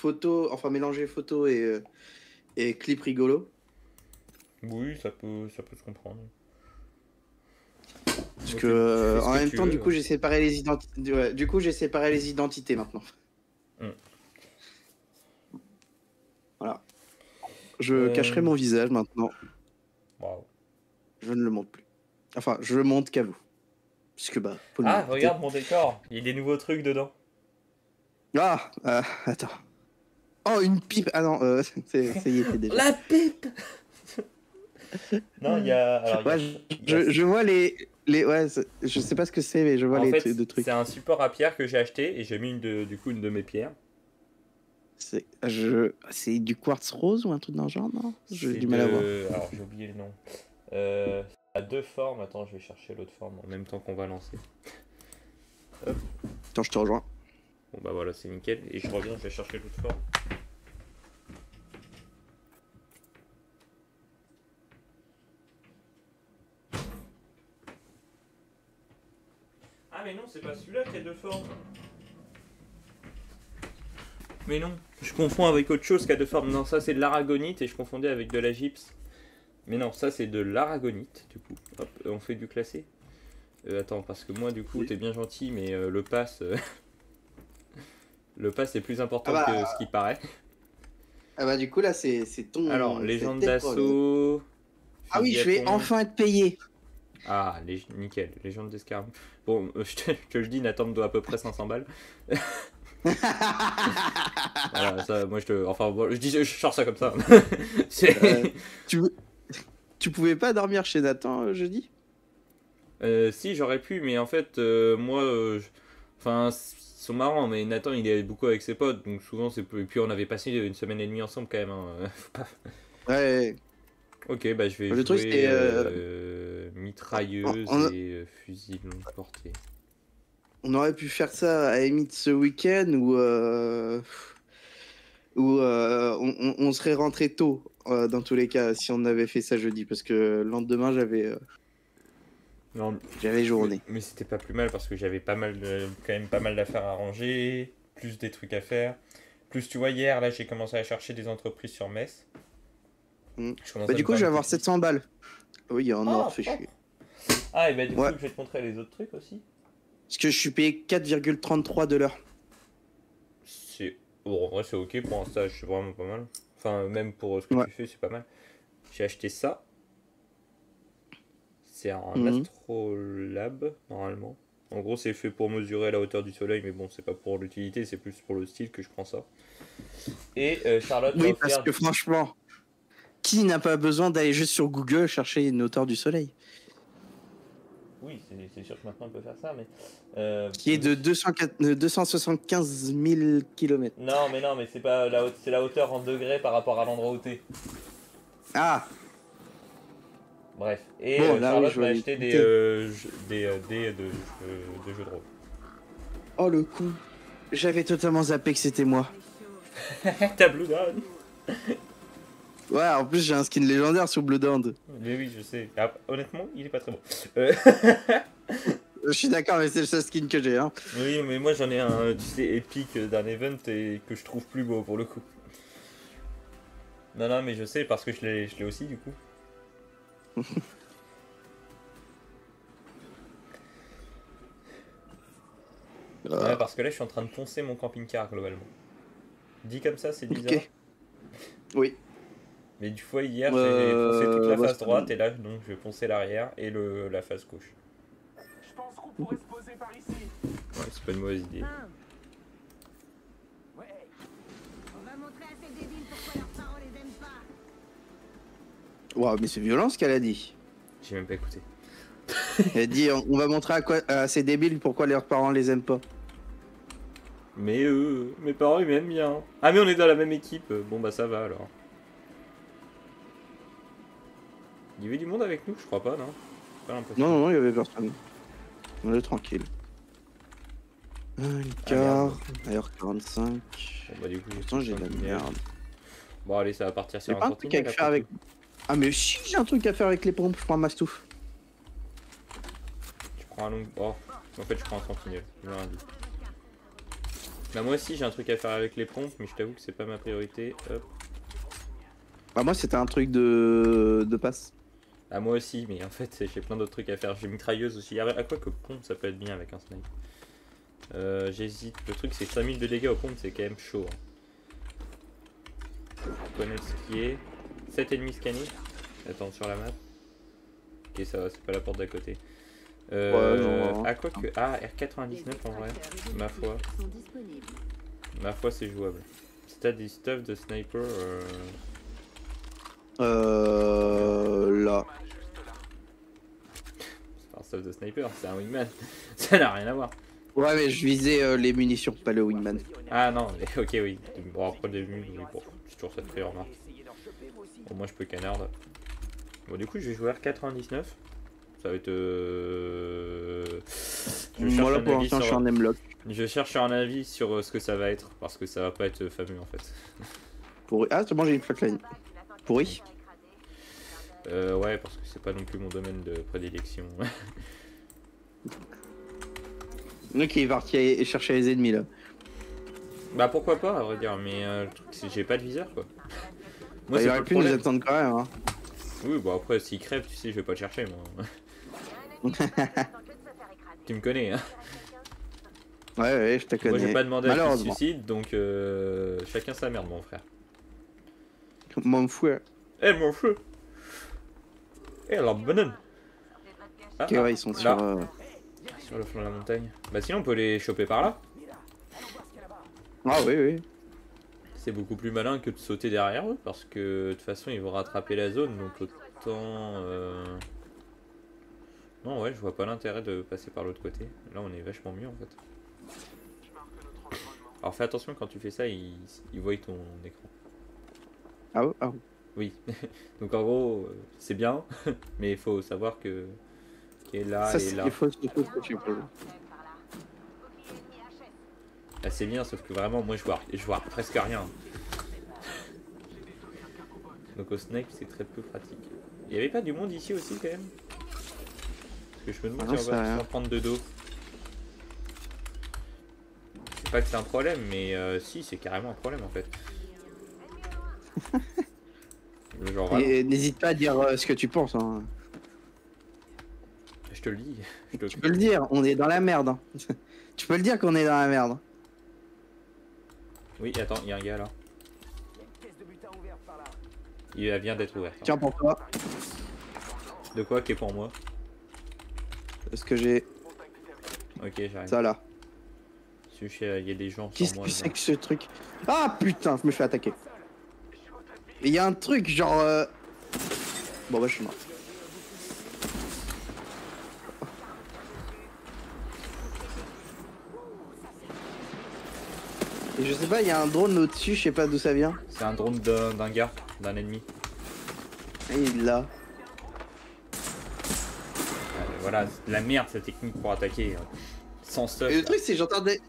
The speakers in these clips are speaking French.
photo, enfin mélanger photo et clip rigolo. Oui, ça peut se comprendre. Parce Moi, que tu fais ce en que même tu temps, veux. du coup, j'ai séparé les identités. Ouais, du coup, j'ai séparé les identités maintenant. Hmm. Voilà. Je cacherai mon visage maintenant. Waouh. Je ne le montre plus. Enfin, je le montre qu'à vous. Puisque bah, faut Ah, m'écouter. regarde mon décor. Il y a des nouveaux trucs dedans. Ah, attends. Oh, une pipe. Ah non, ça y était déjà. La pipe. Non, il y a. Alors, Ouais, je vois les ouais, je sais pas ce que c'est, mais je vois En les fait, trucs de c'est trucs. un support à pierre que j'ai acheté et j'ai mis du coup une de mes pierres. C'est du quartz rose ou un truc dans le genre, non? J'ai C'est du mal à voir. de. Alors, j'ai oublié le nom. Ça a deux formes. Attends, je vais chercher l'autre forme en même temps qu'on va lancer. Hop. Attends, je te rejoins. Bon, bah voilà, c'est nickel. Et je reviens, je vais chercher l'autre forme. Ah, mais non, c'est pas celui-là qui a deux formes. Mais non, je confonds avec autre chose qui a deux formes. Non, ça c'est de l'aragonite et je confondais avec de la gypse. Mais non, ça c'est de l'aragonite, du coup. Hop, on fait du classé. Attends, parce que moi, du coup, t'es bien gentil, mais le pass... le pass est plus important Ah bah, que ce qui paraît. ah bah du coup là, c'est Alors, ton... légende tes problèmes. d'assaut... Ah oui, fusil à je vais pompe. enfin être payé. Ah, nickel, légende d'escarpe. Bon, je te le dis, Nathan me doit à peu près 500 balles. Voilà, ça, moi je te... Enfin, bon, je sors ça comme ça. Euh, tu, tu pouvais pas dormir chez Nathan jeudi? Si, j'aurais pu, mais en fait, moi, enfin, ils sont marrants, mais Nathan, il est beaucoup avec ses potes, donc souvent, c'est et puis on avait passé une semaine et demie ensemble quand même. Hein. Faut pas- Ouais. Ok, bah je vais Le truc, jouer c'était... mitrailleuse on, et fusil de longue portée. on aurait pu faire ça à la limite ce week-end où on serait rentré tôt, dans tous les cas, si on avait fait ça jeudi, parce que le lendemain, Non, j'avais journée. mais c'était pas plus mal parce que j'avais quand même pas mal d'affaires à ranger, plus des trucs à faire. Plus, tu vois, hier, là, j'ai commencé à chercher des entreprises sur Metz. Mm. Je commence Bah, à du me coup, faire je vais une avoir petite liste. 700 balles. Oui, en or, Ah, fait propre. chier. Ah, et bah du coup, Ouais, je vais te montrer les autres trucs aussi. parce que je suis payé 4,33 de l'heure. C'est... Bon, en vrai, c'est ok pour un stage, c'est vraiment pas mal. Enfin, même pour ce que Ouais. tu fais, c'est pas mal. J'ai acheté ça. C'est un Mhm. astrolabe, normalement. En gros, c'est fait pour mesurer la hauteur du soleil, mais bon, c'est pas pour l'utilité, c'est plus pour le style que je prends ça. Et Charlotte m'a Oui, parce offert... que franchement, qui n'a pas besoin d'aller juste sur Google chercher une hauteur du soleil? Oui, c'est sûr que maintenant on peut faire ça, mais... Qui est de 275 000 km. Non, mais c'est pas c'est la hauteur en degrés par rapport à l'endroit où t'es. Ah, Bref. Et bon, là, oui, Charlotte je m'a vois acheté des l'utilité. dés de jeux de rôle. Oh, le con. J'avais totalement zappé que c'était moi. T'as Blue Dawn. Ouais, en plus, j'ai un skin légendaire sur Blood Hound. Mais oui, je sais. Ah, honnêtement, il est pas très bon. Je suis d'accord, mais c'est le seul skin que j'ai, hein. Oui, mais moi j'en ai un, tu sais, épique d'un event et que je trouve plus beau pour le coup. Non, mais je sais parce que je l'ai aussi du coup. Ouais, parce que là je suis en train de poncer mon camping-car globalement. Dit comme ça, c'est bizarre. Ok. Oui. Mais du fois hier, j'ai poncé toute la Bah, face droite et là donc je vais poncer l'arrière et la face gauche. Je pense qu'on pourrait se poser par ici. Ouais, c'est pas une mauvaise idée. Ouais. On va montrer à ces débiles pourquoi leurs parents les aiment pas. Waouh, mais c'est violent ce qu'elle a dit. J'ai même pas écouté. Elle a dit on va montrer à ces débiles pourquoi leurs parents les aiment pas. Mais mes parents ils m'aiment bien. Ah mais on est dans la même équipe. Bon bah ça va alors. Il y avait du monde avec nous, je crois pas, non? Pas l'impression. Non, il y avait personne. On est tranquille. Un quart, AR45. Bon bah du coup, Pourtant, j'ai de la merde. Bon allez, ça va partir J'ai sur pas un un truc sentinelle à faire avec. Ah, mais si, j'ai un truc à faire avec les pompes, je prends un mastouf. Tu prends un long... Oh, en fait je prends un sentinelle, il m'a rien dit. Bah moi aussi j'ai un truc à faire avec les pompes, mais je t'avoue que c'est pas ma priorité. Hop. Bah, moi, c'était un truc de passe. Ah moi aussi, mais en fait j'ai plein d'autres trucs à faire. J'ai mitrailleuse aussi. À quoi que pompe ça peut être bien avec un snipe. J'hésite. Le truc c'est que 5000 de dégâts aux pompes c'est quand même chaud. Hein. Faut connaître ce qui est. 7 ennemis scannés. Attends, sur la map. Ok, ça va, c'est pas la porte d'à côté. Non. À quoi que. Ah, R99 en vrai. Ma foi. Ma foi, c'est jouable. Si t'as des stuff de sniper. Là. C'est pas un stuff de sniper, c'est un wingman. Ça n'a rien à voir. Ouais, mais je visais les munitions, pas le wingman. Ah non, mais ok, oui. Bon, après le début, oui, bon, c'est toujours ça de faire remarque. Bon, moi je peux canard. Bon, du coup, je vais jouer R99. Ça va être. Moi là pour l'instant je suis en M-Lock. Je cherche un avis sur ce que ça va être, parce que ça va pas être fameux en fait. Pourri. Ah, c'est bon, j'ai une flatline. Pourri. Ouais, parce que c'est pas non plus mon domaine de prédilection. Ok, il va chercher les ennemis là. Bah pourquoi pas, à vrai dire, mais le truc c'est que j'ai pas de viseur quoi. Moi, il aurait pu nous attendre quand même. Hein. Oui, bon après, s'il crève, tu sais, je vais pas le chercher moi. Tu me connais, hein. Ouais, je te connais. Moi j'ai pas demandé à qu'il se suicide, donc chacun sa merde, mon frère. Mon frère. Eh mon frère. Eh la banane. Ah, ok, ouais, ils sont sur le flanc de la montagne. Bah sinon on peut les choper par là. Ah oui, oui. C'est beaucoup plus malin que de sauter derrière eux, parce que de toute façon ils vont rattraper la zone, donc autant... Non ouais, je vois pas l'intérêt de passer par l'autre côté. Là on est vachement mieux en fait. Alors fais attention quand tu fais ça, ils voient ton écran. Ah ouais, ah ouais. Oui, donc en gros c'est bien, mais il faut savoir que qui est là ça, et là. Il faut que tu peux. Bah, c'est bien, sauf que vraiment moi je vois presque rien. Donc au snipe c'est très peu pratique. Il y avait pas du monde ici aussi quand même? Parce que je me demande si on va se prendre de dos. C'est pas que c'est un problème, mais si c'est carrément un problème en fait. N'hésite pas à dire ce que tu penses. Hein. Je te le dis. Tu peux le dire, on est dans la merde. Hein. Tu peux le dire qu'on est dans la merde. Oui, attends, il y a un gars là. Il vient d'être ouvert. Tiens, pour toi. De quoi qui est pour moi? Est-ce que j'ai. Ok, j'arrive. Ça là. Il y a des gens Qu'est-ce sur moi. que c'est que ce truc? Ah putain, je me fais attaquer. Il y a un truc genre. Bon bah je suis mort. Et je sais pas, il y a un drone au-dessus, je sais pas d'où ça vient. C'est un drone d'un gars, d'un ennemi. Et il est là. Voilà, c'est de la merde cette technique pour attaquer. Sans stuff. Et le truc c'est j'entendais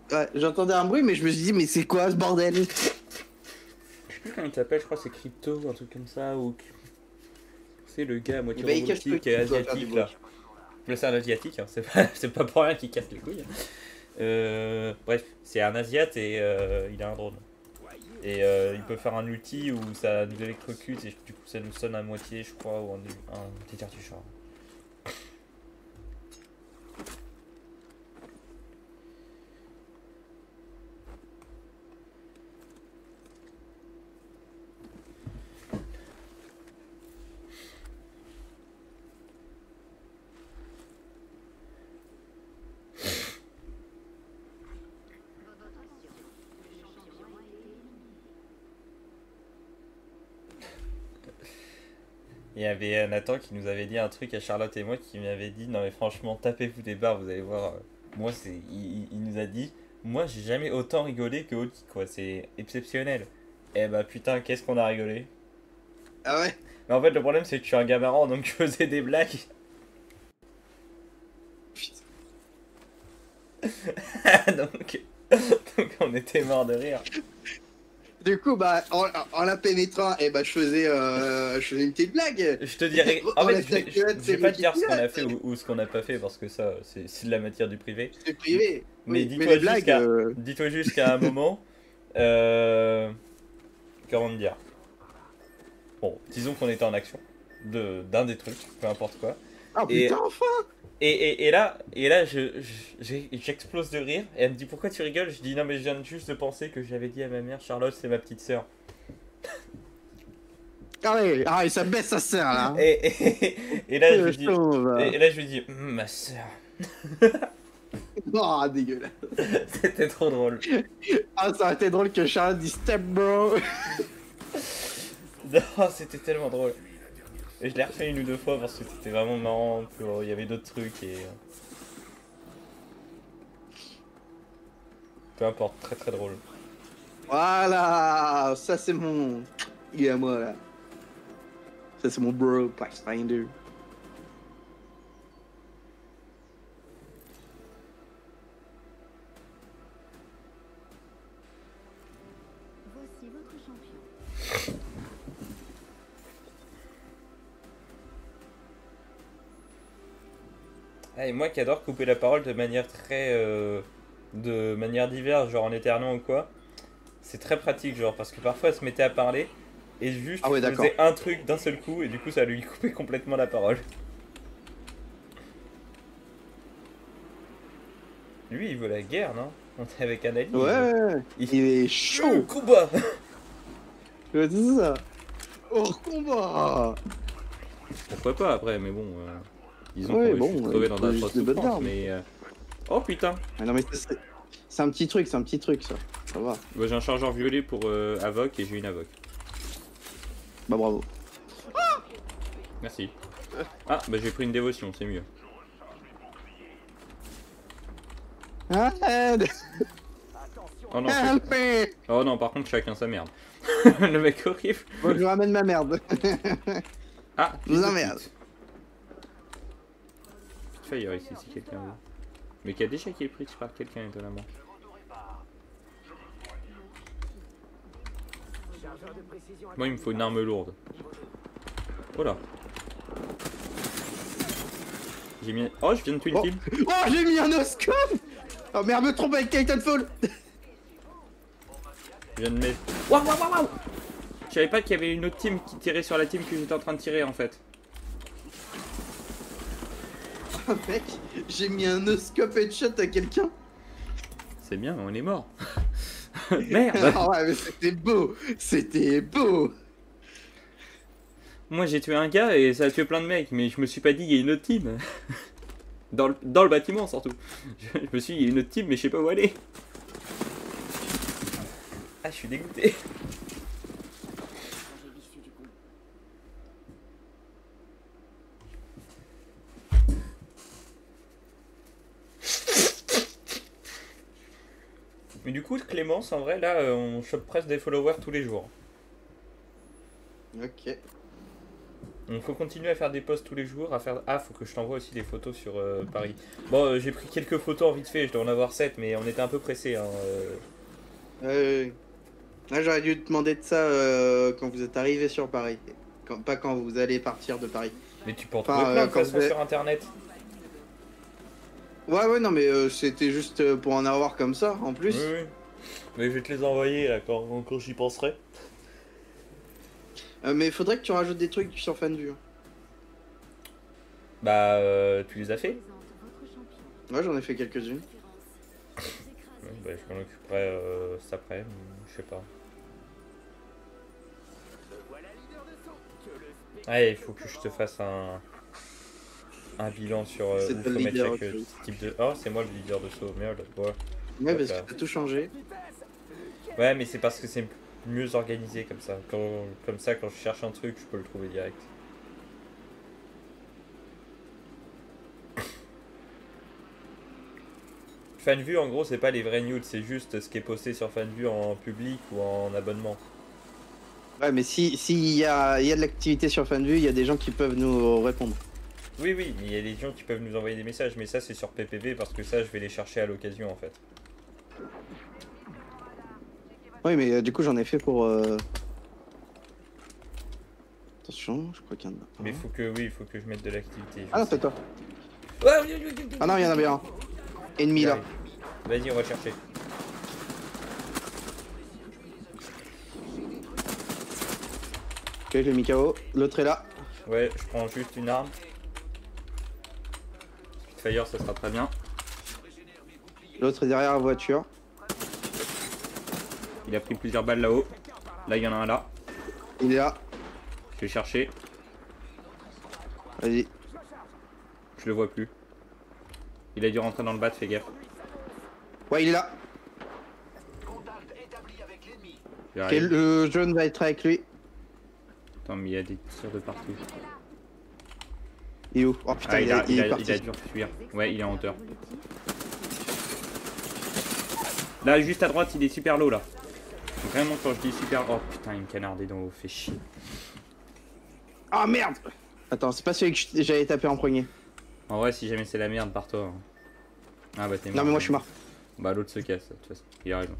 un bruit mais je me suis dit mais c'est quoi ce bordel? Je sais plus comment il t'appelle, je crois que c'est Crypto ou un truc comme ça. Ou... C'est le gars à moitié robotique qui est asiatique là. Mais c'est un asiatique, hein. C'est pas pour rien qu'il casse les couilles. Bref, c'est un asiate et il a un drone. Et il peut faire un ulti où ça nous électrocute et du coup ça nous sonne à moitié, je crois, ou un petit cartouche. Il y avait Nathan qui nous avait dit un truc à Charlotte et moi qui m'avait dit non mais franchement tapez-vous des barres, vous allez voir. Moi c'est il nous a dit moi j'ai jamais autant rigolé que Oki quoi, c'est exceptionnel. Eh bah putain qu'est-ce qu'on a rigolé. Ah ouais. Mais en fait le problème c'est que je suis un gars marrant donc je faisais des blagues. donc on était mort de rire. Du coup, bah, en la pénétrant, eh bah, je faisais une petite blague. Je te dirais. On En fait, laisse la culotte, je c'est vais pas moi te dire qui ce qu'on a pilote. fait ou ce qu'on n'a pas fait parce que ça, c'est de la matière du privé. C'est privé. Mais Oui, dis-toi les juste blagues. dis-toi juste qu'à un moment. Comment te dire? Bon, disons qu'on était en action d'un des trucs, peu importe quoi. Ah Et, putain, enfin! et là, j'explose de rire. Et elle me dit pourquoi tu rigoles? Je dis non, mais je viens juste de penser que j'avais dit à ma mère, Charlotte, c'est ma petite sœur. Ah, ça baisse sa sœur là. Et là, je lui dis, Chauve. et là, je lui dis, ma sœur. Oh, dégueulasse. C'était trop drôle. Ah, ça aurait été drôle que Charles dise step bro. Non, c'était tellement drôle. Et je l'ai refait une ou deux fois parce que c'était vraiment marrant. Il y avait d'autres trucs et. Peu importe, très très drôle. Voilà, ça c'est mon. Il est à moi là. Ça c'est mon bro, Pathfinder. Voici votre champion. Ah, et moi qui adore couper la parole de manière très. De manière diverse, genre en éternant ou quoi. C'est très pratique, genre, parce que parfois elle se mettait à parler et juste Ah ouais, je d'accord. faisais un truc d'un seul coup et du coup ça lui coupait complètement la parole. Lui il veut la guerre, non? On est avec un allié. Ouais, il est chaud. Combat. Ouais, c'est ça. Oh, combat. Pourquoi pas après, mais bon. Disons Ouais, qu'on va juste crever dans faut notre juste des bonnes souffrance, armes. mais. Oh putain! Ah non, mais c'est un petit truc, ça. Ça va. Bah, j'ai un chargeur violet pour Avoc et j'ai une Avoc. Bah, bravo. Merci. Ah, bah j'ai pris une dévotion, c'est mieux. Aide. Oh non, Help me. oh non, par contre, chacun sa merde. Le mec horrible. Bon, je ramène ma merde. Ah, Je vous emmerde. Petite fire ici si quelqu'un veut. Mais qui a déjà été pris par quelqu'un étonnamment. Moi il me faut une arme lourde. Voilà. J'ai mis. Oh, je viens de tuer une team. Oh, j'ai mis un oscope. Oh merde, me trompe avec Titanfall. Je viens de mettre. Waouh, waouh, waouh, waouh. Je savais pas qu'il y avait une autre team qui tirait sur la team que j'étais en train de tirer en fait. Oh, mec, j'ai mis un oscope headshot à quelqu'un. C'est bien, on est mort. Merde. Ah ouais, mais c'était beau. C'était beau. Moi j'ai tué un gars et ça a tué plein de mecs, mais je me suis pas dit il y a une autre team. Dans le bâtiment surtout. Je me suis dit il y a une autre team mais je sais pas où aller. Ah, je suis dégoûté. Mais du coup, Clémence, en vrai, là, on chope presque des followers tous les jours. Ok. Donc faut continuer à faire des posts tous les jours, à faire... Ah, faut que je t'envoie aussi des photos sur Paris. Bon, j'ai pris quelques photos en vite fait, je dois en avoir 7, mais on était un peu pressés. Hein, Là, j'aurais dû te demander de ça quand vous êtes arrivé sur Paris. Pas quand vous allez partir de Paris. Mais tu peux en Enfin, trouver plein de quand façons vous êtes- sur internet. Ouais, non, mais c'était juste pour en avoir comme ça, en plus. Oui, oui. Mais je vais te les envoyer là quand j'y penserai. Mais faudrait que tu rajoutes des trucs sur FanVue. Bah, tu les as fait? Présente votre champion. Ouais, j'en ai fait quelques-unes. Ouais, bah, je m'en occuperai cet après, je sais pas. Ouais, il faut que je te fasse un bilan sur C'est où toi faut le mettre leader, chaque ok. type de... Oh, c'est moi le leader de saut, merde. Ouais, Ouais, parce D'accord. que t'as tout changé. ouais mais c'est parce que c'est mieux organisé comme ça. Comme ça, quand je cherche un truc, je peux le trouver direct. FanVue, en gros, c'est pas les vrais nudes, c'est juste ce qui est posté sur FanVue en public ou en abonnement. Ouais, mais s'il y a de l'activité sur FanVue, il y a des gens qui peuvent nous répondre. Oui, oui, mais il y a des gens qui peuvent nous envoyer des messages, mais ça c'est sur PPV parce que ça je vais les chercher à l'occasion en fait. Oui, mais du coup, j'en ai fait pour. Attention, je crois qu'il y en a un. Mais faut que, oui, il faut que je mette de l'activité. Ah non, c'est toi. Ouais, oui, oui, oui, oui. Ah non, il y en avait un. Ennemi là. Vas-y, on va chercher. Ok, je l'ai mis KO. L'autre est là. Ouais, je prends juste une arme. Spitfire, ça sera très bien. L'autre est derrière la voiture. Il a pris plusieurs balles là-haut. Là, il y en a un là. Il est là. Je vais chercher. Vas-y. Je le vois plus. Il a dû rentrer dans le bat, fais gaffe. Ouais, il est là. Ok, J'arrive. le jaune va être avec lui. Attends, mais il y a des tirs de partout. Il est où? Oh putain, Ah, il est parti. il a dû fuir. Ouais, il est en hauteur. Là, juste à droite, il est super low là. Vraiment, quand je dis super. Oh putain, il me canardait dans l'eau, fait chier. Ah merde! Attends, c'est pas celui que j'avais tapé en premier. En vrai, si jamais c'est la merde, pars-toi. Hein. Ah bah t'es mort. Non, mais moi je suis mort. Bah l'autre se casse, de toute façon. Il a raison.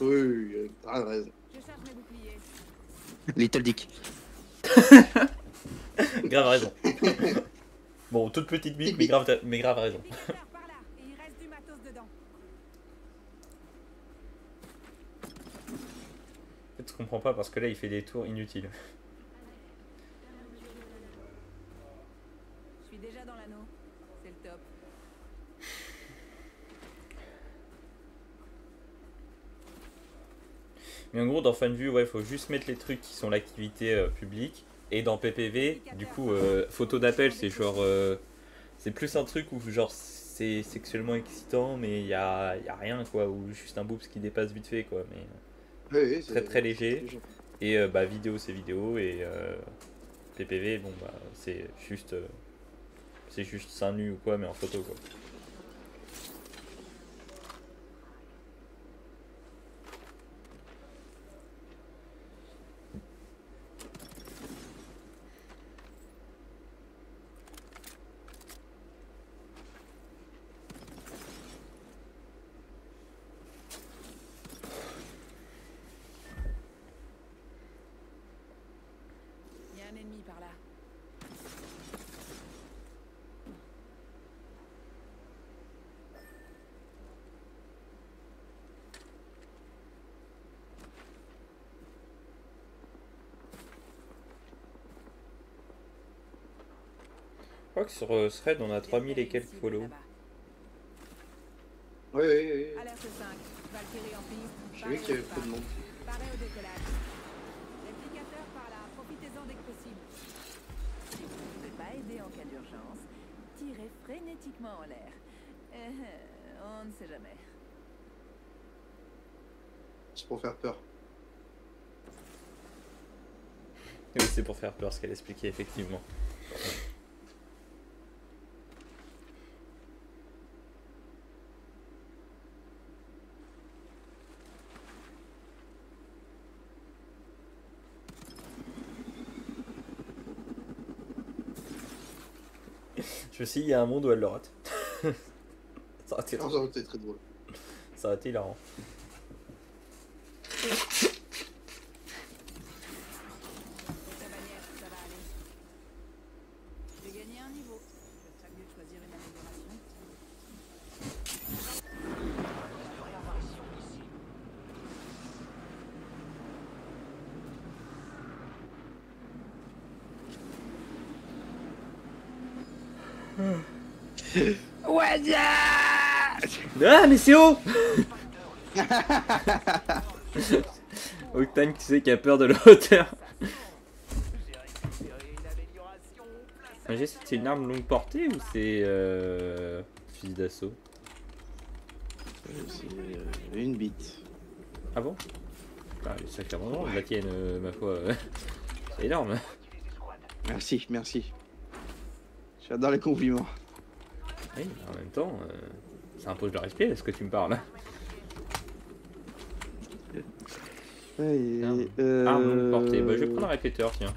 Oui, t'as raison. Je charge mes boucliers. Little Dick. Grave raison. Bon, toute petite bite, mais grave raison. Piqueur par là, et il reste du matos dedans. En fait, je comprends pas parce que là, il fait des tours inutiles. Je suis déjà dans l'anneau. C'est le top. Mais en gros, dans FunView, ouais, faut juste mettre les trucs qui sont l'activité publique. Et dans PPV, du coup, photo d'appel, c'est genre. C'est plus un truc où, genre, c'est sexuellement excitant, mais il y a rien, quoi. Ou juste un boobs qui dépasse vite fait, quoi. Mais Oui, très très léger. Et bah, vidéo, c'est vidéo. Et PPV, bon, bah, c'est juste. C'est juste seins nus ou quoi, mais en photo, quoi. Il y a un ennemi par là. Je crois que sur Thread, on a 3000 et quelques follow. Oui. Alerte 5. Valkyrie en piste. J'ai vu qu'il y avait peu de monde. Paré au décollage. Réplicateur par là. Profitez-en dès que possible. Si vous ne pouvez pas aider en cas d'urgence, tirez frénétiquement en l'air. On ne sait jamais. C'est pour faire peur. Oui, c'est pour faire peur ce qu'elle expliquait, effectivement. Je me suis dit, il y a un monde où elle le rate. Ça aurait été, Ça aurait été très drôle. ça aurait été hilarant. Ta bannière, ça va aller. J'ai gagné un niveau. Ce serait mieux de choisir une amélioration. Ah, mais c'est haut. Octane, tu sais, qui a peur de la hauteur. C'est une arme longue portée ou c'est fusil d'assaut? C'est une bite. Ah bon? Ah, ça fait vraiment la tienne, ma foi. C'est énorme. Merci. J'adore les compliments. Oui, en même temps, ça impose le respect, est-ce que tu me parles? Arme longue portée. Bah, je vais prendre un répéteur, tiens.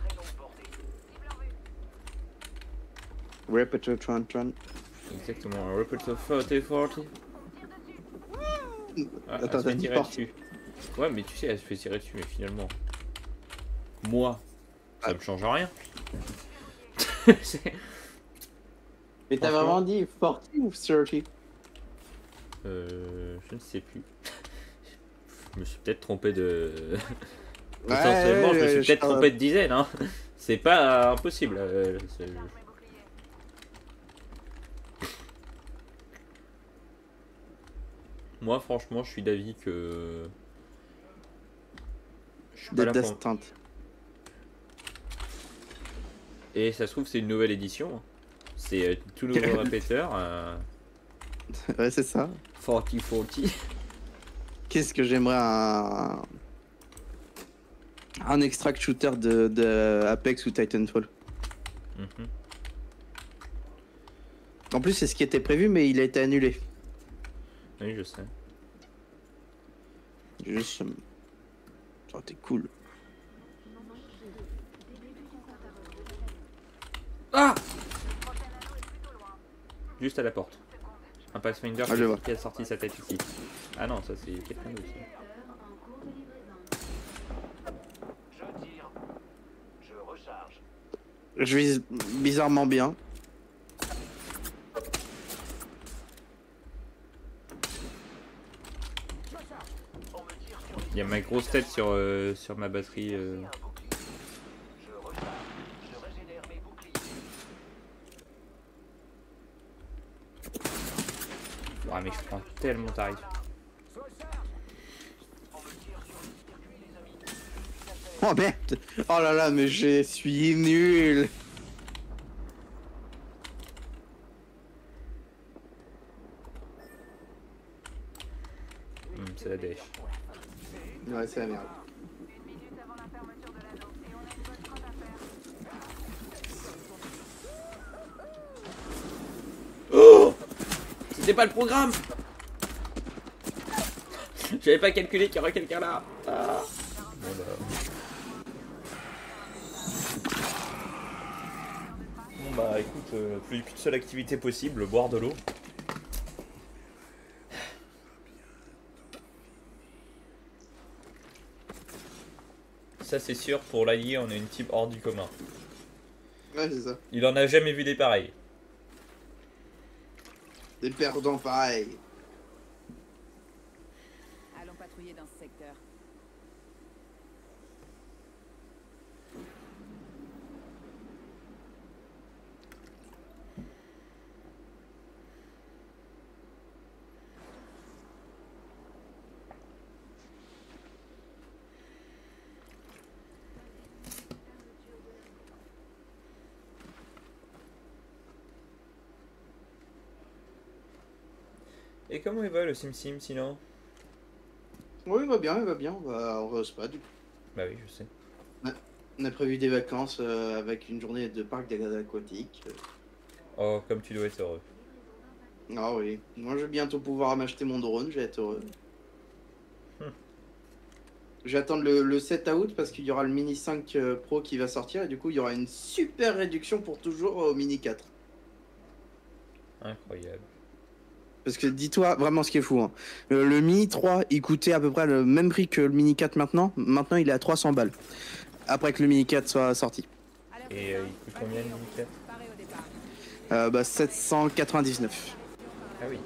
Repeater Tron. Exactement, un répéteur 40-40. Ah, Attends, elle se t'as fait dit tirer porte. dessus. Ouais, mais tu sais, elle se fait tirer dessus, mais finalement, moi, ça me change rien. C'est- Mais t'as Franchement. vraiment dit 40 ou 30? Je ne sais plus. Je me suis peut-être trompé de. Ouais, Potentiellement, je me suis peut-être je- trompé de dizaine, hein. C'est pas impossible. Moi, franchement, je suis d'avis que. Je suis pas Dead là pour. Destined. Et ça se trouve, c'est une nouvelle édition. Hein. C'est tout nouveau répéteur. Ouais, c'est ça. 40-40. Qu'est-ce que j'aimerais un extract shooter de Apex ou Titanfall. Mhm. En plus, c'est ce qui était prévu, mais il a été annulé. Oui, je sais. Juste. Ça aurait été cool. Ah! Juste à la porte. Un Pathfinder Ah, je vois. qui a sorti sa tête ici. Ah non, ça c'est quelqu'un d'autre. Je tire. Je recharge. Je vise bizarrement bien. On me tire sur Il y a ma grosse tête sur ma batterie. un bouclier. Je recharge. Je régénère mes boucliers. Ah, mais je prends tellement tarif. Oh merde! Oh là là, mais je suis nul! C'est la dèche. Ouais, c'est la merde. Oh! C'était pas le programme! J'avais pas calculé qu'il y aurait quelqu'un là. Ah. Bon bah écoute, plus qu'une seule activité possible, boire de l'eau. Ça c'est sûr, pour l'allié on est une team hors du commun. Ouais, c'est ça. Il en a jamais vu des pareils. Des perdants pareils. Allons patrouiller dans ce secteur. Et comment il va le Sim Sim sinon? Oui, il va bien, il va bien. On va au spa du coup. Bah oui, je sais. On a prévu des vacances avec une journée de parc aquatique. Oh, comme tu dois être heureux. Ah oui. Moi, je vais bientôt pouvoir m'acheter mon drone, je vais être heureux. Je vais attendre le 7 août parce qu'il y aura le Mini 5 Pro qui va sortir et du coup, il y aura une super réduction pour toujours au Mini 4. Incroyable. Parce que dis-toi vraiment ce qui est fou. Hein. Le Mini 3, il coûtait à peu près le même prix que le Mini 4 maintenant. Maintenant, il est à 300 balles. Après que le Mini 4 soit sorti. Et il coûte combien le Mini 4? Paré au départ. 799. Ah oui.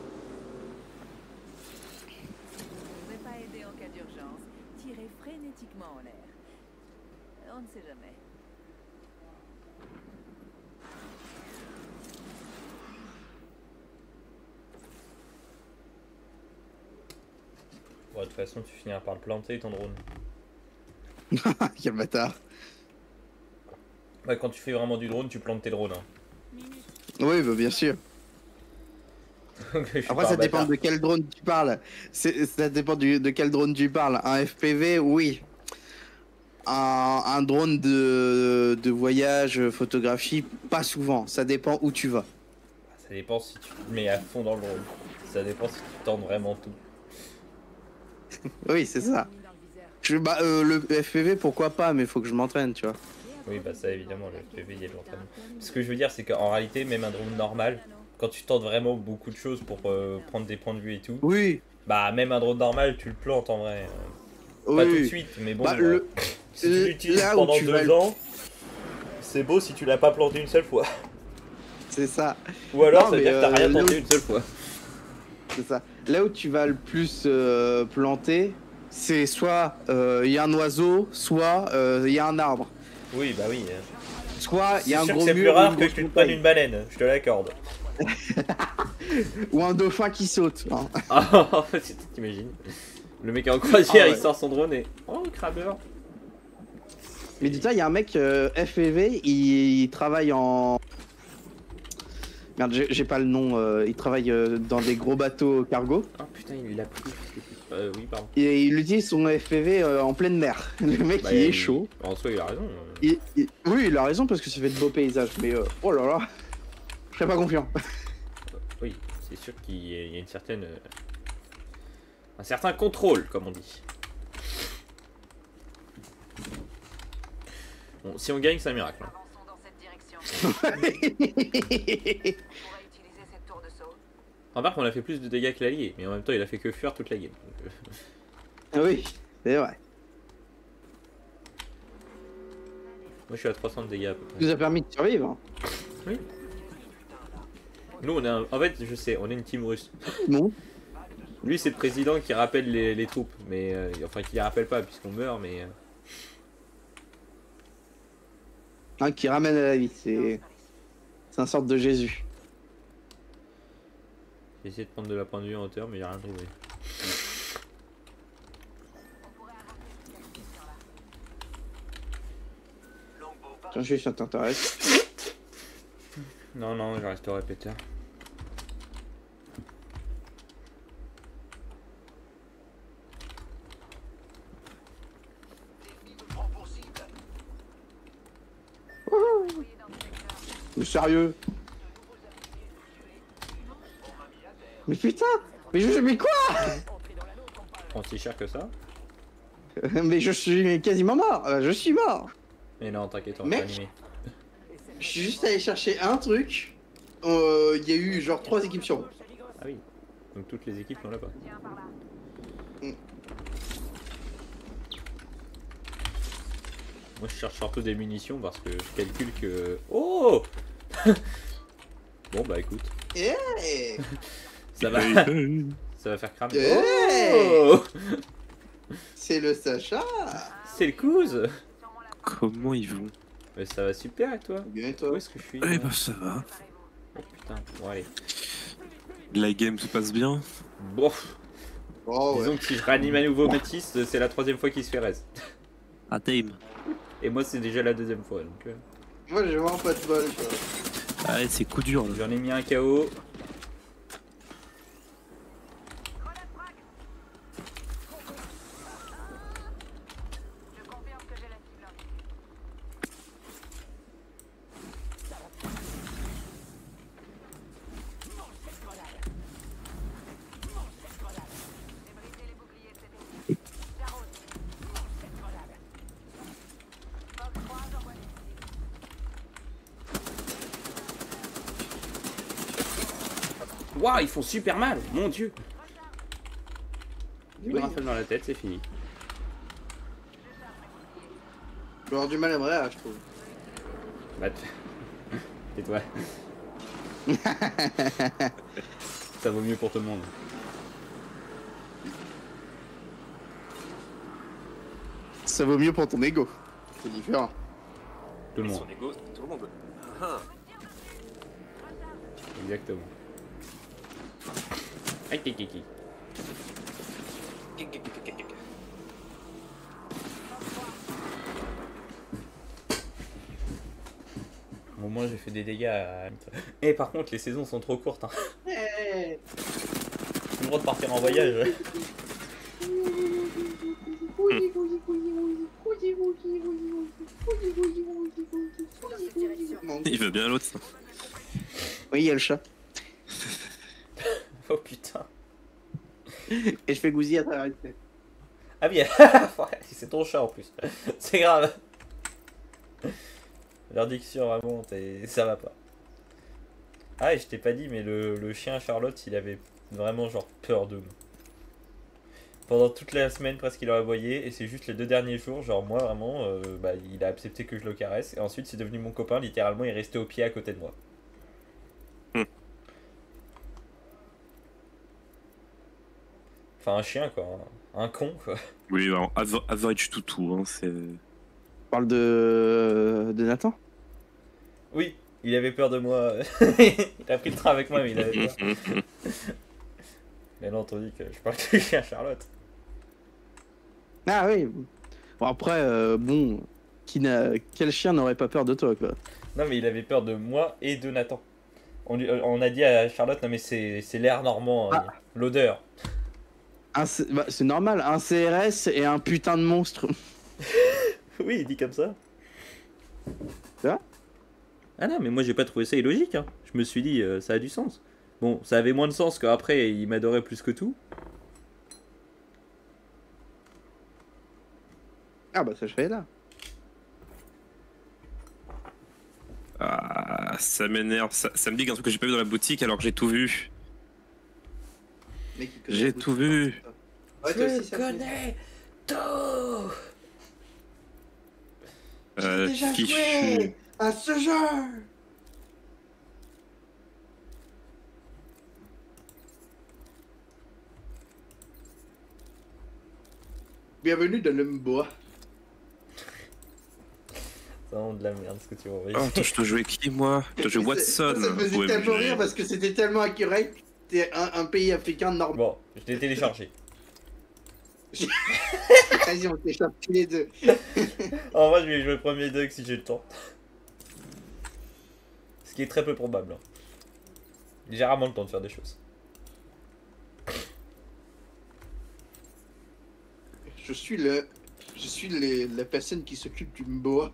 Ne pas aider en cas d'urgence. Tirez frénétiquement en l'air. On ne sait jamais. Bon, de toute façon, tu finiras par le planter ton drone. Quel bâtard. Ouais, quand tu fais vraiment du drone, tu plantes tes drones. Hein. Oui, bah, bien sûr. Donc, je suis Après, pas ça un dépend bâtard. de quel drone tu parles. Ça dépend de quel drone tu parles. Un FPV, oui. Un drone de voyage, photographie, pas souvent. Ça dépend où tu vas. Ça dépend si tu te mets à fond dans le drone. Ça dépend si tu tentes vraiment tout. Oui, c'est ça. Mis dans le viseur. Le FPV, pourquoi pas, mais faut que je m'entraîne, tu vois. Oui, bah ça évidemment, le FPV, il y a de l'entraînement. Ce que je veux dire, c'est qu'en réalité, même un drone normal, quand tu tentes vraiment beaucoup de choses pour prendre des points de vue et tout, Oui. bah même un drone normal, tu le plantes en vrai. Pas tout de Oui. suite, mais bon. Bah, si tu l'utilises là où pendant tu vas 2 ans, c'est beau si tu l'as pas planté une seule fois. C'est ça. Ou alors Non, ça veut mais, dire que t'as rien là où- tenté une seule fois. C'est ça. Là où tu vas le plus planter, c'est soit il y a un oiseau, soit il y a un arbre. Oui, bah oui. Soit il y a un C'est sûr que gros c'est mur plus ou rare une que grosse tu te prennes montagne. une baleine, je te l'accorde. Ou un dauphin qui saute. Hein. Ah, t'imagines. Le mec en croisière, Ah ouais. il sort son drone et. Oh, crabeur. Mais dis-toi, il y a un mec FPV, il travaille en... Merde, j'ai pas le nom. Il travaille dans des gros bateaux cargo. Oh putain, il l'a pris. Oui, pardon. Et il utilise son FPV en pleine mer. Le mec, Bah, il est chaud. En soi, il a raison. Oui, il a raison parce que ça fait de beaux paysages. Mais oh là là, je serais pas confiant. Oui, c'est sûr qu'il y a une certaine. Un certain contrôle, comme on dit. Bon, si on gagne, c'est un miracle. Hein. Avançons dans cette direction. On pourrait utiliser cette tour de saut. Remarque, on a fait plus de dégâts que l'allié, mais en même temps, il a fait que fuir toute la game. Donc, Oui, c'est vrai. moi, je suis à 300 de dégâts à peu Ça près. nous a permis de survivre. Nous, on est en fait, je sais, on est une team russe. Non. Lui, c'est le président qui rappelle les troupes, mais enfin, qui les rappelle pas puisqu'on meurt, mais. Hein, qui ramène à la vie. C'est un sorte de Jésus. J'ai essayé de prendre de la point de vue en hauteur, mais il n'y a rien trouvé. Tiens, je suis ça t'intéresse. Non, non, je reste au répéteur. Mais sérieux. Mais putain. Mais quoi? Prends si cher que ça? Mais je suis quasiment mort. Je suis mort. Mais non, t'inquiète, on va Mec. t'animer. Je suis juste allé chercher un truc. Il y a eu genre 3 équipes sur moi. Ah oui. Donc toutes les équipes n'en ont pas. Moi je cherche surtout des munitions parce que je calcule que... Oh. Bon bah écoute, Eh. ça va, ça va faire cramer. Hey. Oh, C'est le Sacha. c'est le couze. Comment ils vont? Mais ça va super et toi? Bien et Où toi? est-ce que je suis? Eh bah ça va. Oh putain, bon allez. La game se passe bien. Bon, Oh disons ouais. que si je réanime à nouveau Matisse, c'est la 3ème fois qu'il se fait reste. Ah time. Et moi c'est déjà la 2ème fois donc... Moi j'ai vraiment pas de bol. Quoi. Ah c'est coup dur là. J'en ai mis un KO. Je confirme que j'ai la cible. J'ai brisé les boucliers de cette équipe. J'arrose. Fox 3, j'envoie les cibles. Waouh, ils font super mal, mon dieu. Une Oui. rafale dans la tête, c'est fini. Je vais avoir du mal à me réagir, je trouve. Bah, et toi? Ça vaut mieux pour tout le monde. Ça vaut mieux pour ton ego. C'est différent. Tout le monde, Son ego, tout le monde. exactement. Aïe, aïe, aïe, aïe. Au moins j'ai fait des dégâts à... Eh par contre les saisons sont trop courtes hein. Eh. J'ai le droit de partir en voyage. Il veut bien l'autre ça. Oui, il y a le chat. Oh putain. Et je fais gousiller à travers une tête. Ah oui, c'est ton chat en plus. C'est grave. Leur diction remonte et ça va pas. Ah et je t'ai pas dit mais le chien Charlotte il avait vraiment genre peur de nous. Pendant toute la semaine, presque, il a aboyé. Et c'est juste les 2 derniers jours, genre, moi, vraiment, bah, il a accepté que je le caresse. Et ensuite, c'est devenu mon copain. Littéralement, il est resté au pied à côté de moi. Enfin, un chien, quoi. Un con, quoi. Oui, alors, average toutou, hein, c'est... On parle de Nathan. Oui, il avait peur de moi. Il a pris le train avec moi, mais il avait peur. Mais non, tandis que je parle de chien Charlotte. Ah oui. Bon après, bon, quel chien n'aurait pas peur de toi, quoi. Non, mais il avait peur de moi et de Nathan. On a dit à Charlotte, non mais c'est l'air normand, hein, l'odeur. C'est normal, un CRS et un putain de monstre. Oui, il dit comme ça. Ça Ah non, mais moi j'ai pas trouvé ça illogique. Hein. Je me suis dit, ça a du sens. Bon, ça avait moins de sens qu'après, il m'adorait plus que tout. Ah bah ça je fais là. Ah, ça m'énerve, ça me dit qu'un truc que j'ai pas vu dans la boutique alors que j'ai tout vu. J'ai tout vu. Ouais, toi aussi, ça connais tout. J'ai déjà Fichu. joué à ce jeu. Bienvenue dans le bois. C'est vraiment de la merde ce que tu m'envoies. Oh, attends, je dois jouer qui, moi? Je dois jouer Watson. Ça me faisait Ouais, tellement mais- rire parce que c'était tellement accurate. C'était un pays africain normal. Bon, je l'ai téléchargé. Vas-y, on t'échappe tous les deux. En vrai, je vais jouer le premier deck si j'ai le temps. Ce qui est très peu probable. Hein. J'ai rarement le temps de faire des choses. Je suis la personne qui s'occupe du bois.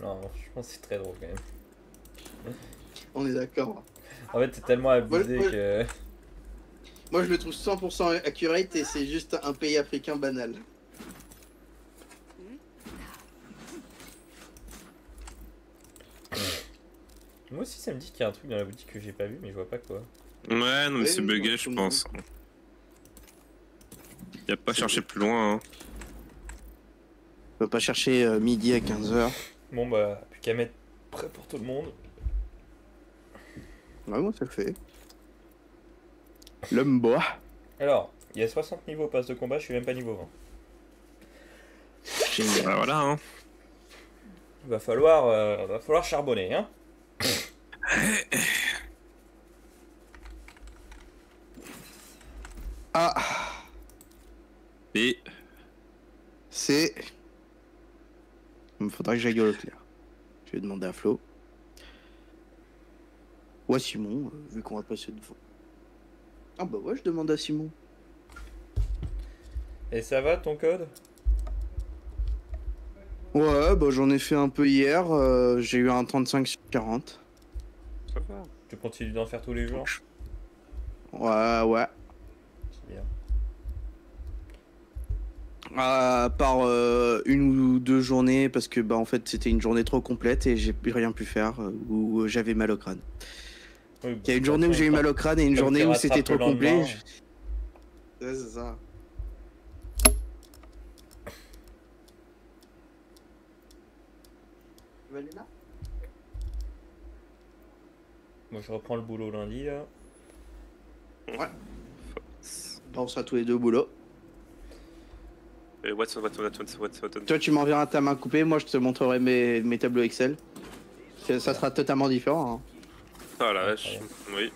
Non, je pense que c'est très drôle quand même. On est d'accord. En fait, c'est tellement abusé Ouais. que. Moi, je le trouve 100% accurate et c'est juste un pays africain banal. Moi aussi, ça me dit qu'il y a un truc dans la boutique que j'ai pas vu, mais je vois pas quoi. Ouais, non, mais Ouais, c'est oui, bugué, non, je tout le pense. Y a pas cherché plus loin, hein. On peut pas chercher midi à 15h. Bon, bah, plus qu'à mettre prêt pour tout le monde. Ouais, moi, ça le fait. L'homme bois. Alors, il y a 60 niveaux au pass de combat, je suis même pas niveau 20. Génial. Bah voilà, hein. Va falloir charbonner, hein. Ah, Et c'est... Il faudra que j'aille au Leclerc. Je vais demander à Flo. Ou à Simon, vu qu'on va passer devant. Ah bah ouais, je demande à Simon. Et ça va ton code? Ouais, bah j'en ai fait un peu hier. J'ai eu un 35 sur 40. ça va. Tu continues d'en faire tous les jours? Ouais, ouais. C'est bien. Par une ou deux journées, parce que bah en fait c'était une journée trop complète et j'ai plus rien pu faire, où j'avais mal au crâne. Oui, Il y a une journée où j'ai eu mal au crâne et une Comme journée tu où c'était trop rattrapes le complet. lendemain. Ouais, c'est ça. Valina ? Moi je reprends le boulot lundi là. Ouais. On sera tous les deux au boulot. Watson. Toi, tu m'enverras ta main coupée, moi je te montrerai mes tableaux Excel. Ça sera totalement différent. Hein. Ah la vache, oui.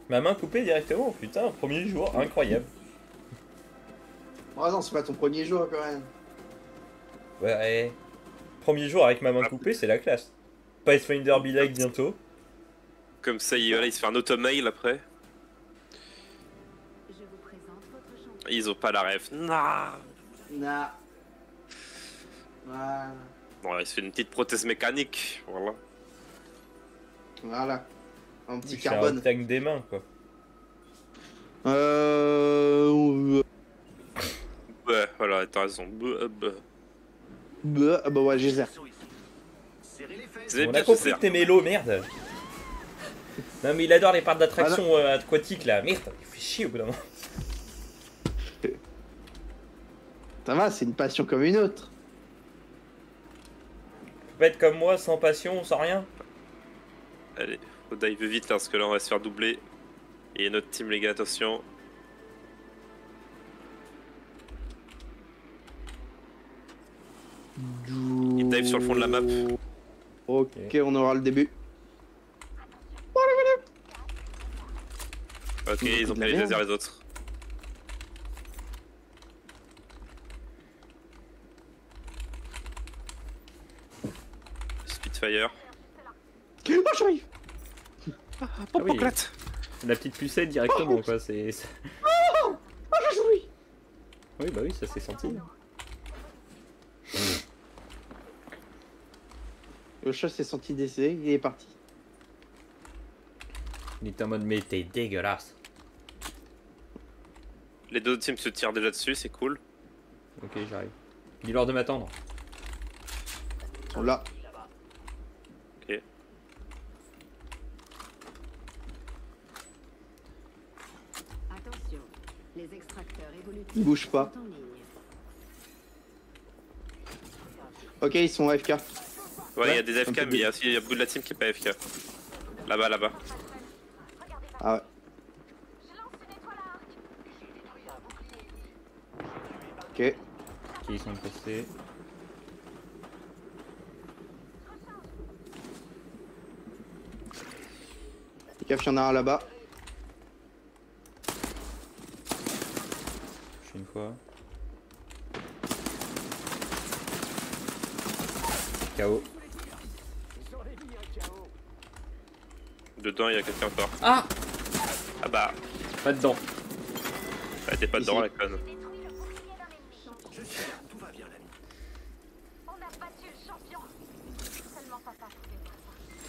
Ma main coupée directement, putain, premier jour, incroyable. Oh non, c'est pas ton premier jour quand même. Ouais. Premier jour avec ma main coupée, c'est la classe. Pathfinder Be Like bientôt. Comme ça, voilà, il se fait un automail après. Je vous présente votre champion. Ils ont pas la ref. Nah. Nah. Voilà. Bon, il se fait une petite prothèse mécanique, voilà. Voilà. Un petit C'est un carbone. tank des mains quoi. Ouais, voilà, t'as raison. Ah bah ouais, j'ai zère. Vous avez On bien a compris fait que t'es mélo, merde. Non mais il adore les parcs d'attraction aquatiques là. Merde, il fait chier au bout d'un moment. Ça va, c'est une passion comme une autre. Faut pas être comme moi, sans passion, sans rien. Allez, faut dive vite là, parce que là on va se faire doubler. Et notre team, les gars, attention. Il dive sur le fond de la map. Ok, on aura le début. Ok, ils ont pris les lasers les autres. Spitfire. Oh, j'arrive. Oui. La petite pucette directement quoi, c'est... Oh, j'ai joui. Oui bah oui, ça s'est senti. Le chat s'est senti décédé, il est parti. Il est en mode mais t'es dégueulasse. Les deux teams se tirent déjà dessus, c'est cool. Ok, j'arrive. Dis-leur de m'attendre. Ils sont là. Ok. Attention, les extracteurs évolutifs Ils bougent pas. sont en ligne. Ok, ils sont AFK. Ouais, il y a Ouais, des un AFK, peu mais il y a aussi beaucoup de la team qui est pas AFK. Là-bas, là-bas. Ah ouais. Ok. Ok, ils sont passés. Les gaffe, il y en a un là-bas. Je fais une fois. KO. Dedans, il y a quelqu'un encore. Ah, Ah bah, pas dedans. elle était pas Ici. dedans, la conne.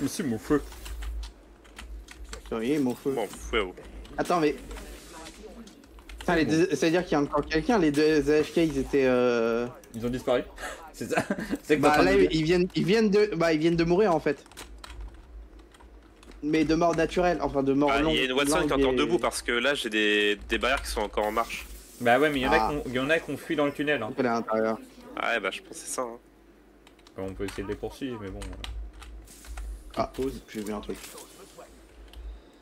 Mais c'est mon feu. Sérieux, mon feu. Bon, fouet. Attends, mais. Putain, c'est-à-dire qu'il y a encore quelqu'un, les deux AFK ils étaient. Ils ont disparu. C'est ça. C'est que t'es en Bah train de là, me dire. ils viennent de mourir en fait. Mais de mort naturelle, enfin de mort Ah, longue. il y a une Watson qui est longue encore et- debout parce que là, j'ai des barrières qui sont encore en marche. Bah ouais, mais il y en Ah. a il y en a qui ont fui dans le tunnel. Hein. Elle est à l'intérieur. Ouais, bah, je pensais ça. Hein. On peut essayer de les poursuivre, mais bon. Ah, Pause. j'ai vu un truc.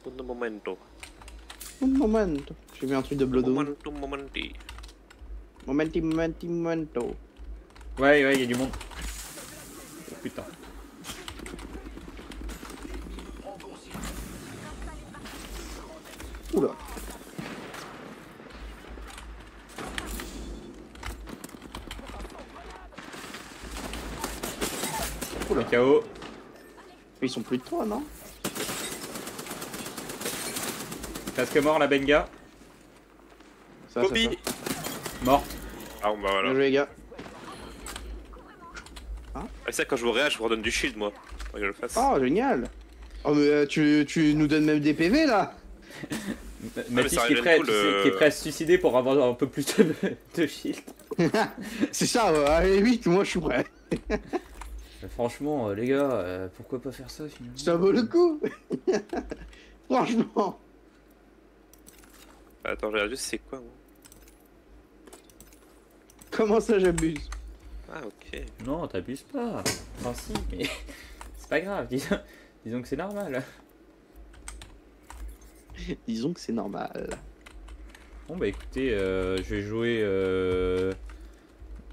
Un momento. Un moment. J'ai vu un truc de Blodo. Momenti. Momento. Ouais, ouais, il y a du monde. Oh, putain. Oula. Oula. KO. Ils sont plus de 3, non? Presque mort la Benga. Ça, Bobby. Morte. Ah, bon, bah Bien voilà. joué, les gars. Ah, c'est ça, quand je vous réage, je vous redonne du shield, moi. Faut que je le fasse. Oh, génial. Oh, mais tu nous donnes même des PV là. Mathis ça qui est régène prêt, tout tu sais, le- qui est prêt à se suicider pour avoir un peu plus de shield. C'est ça, ouais. Allez, vite, moi je suis prêt. Franchement, les gars, pourquoi pas faire ça finalement? Ça vaut le coup. Franchement. Attends, je regarde juste c'est quoi, moi. Comment ça, j'abuse? Ah, ok. Non, t'abuses pas. Enfin si, mais c'est pas grave, disons que c'est normal. Disons que c'est normal. Bon bah écoutez, je vais jouer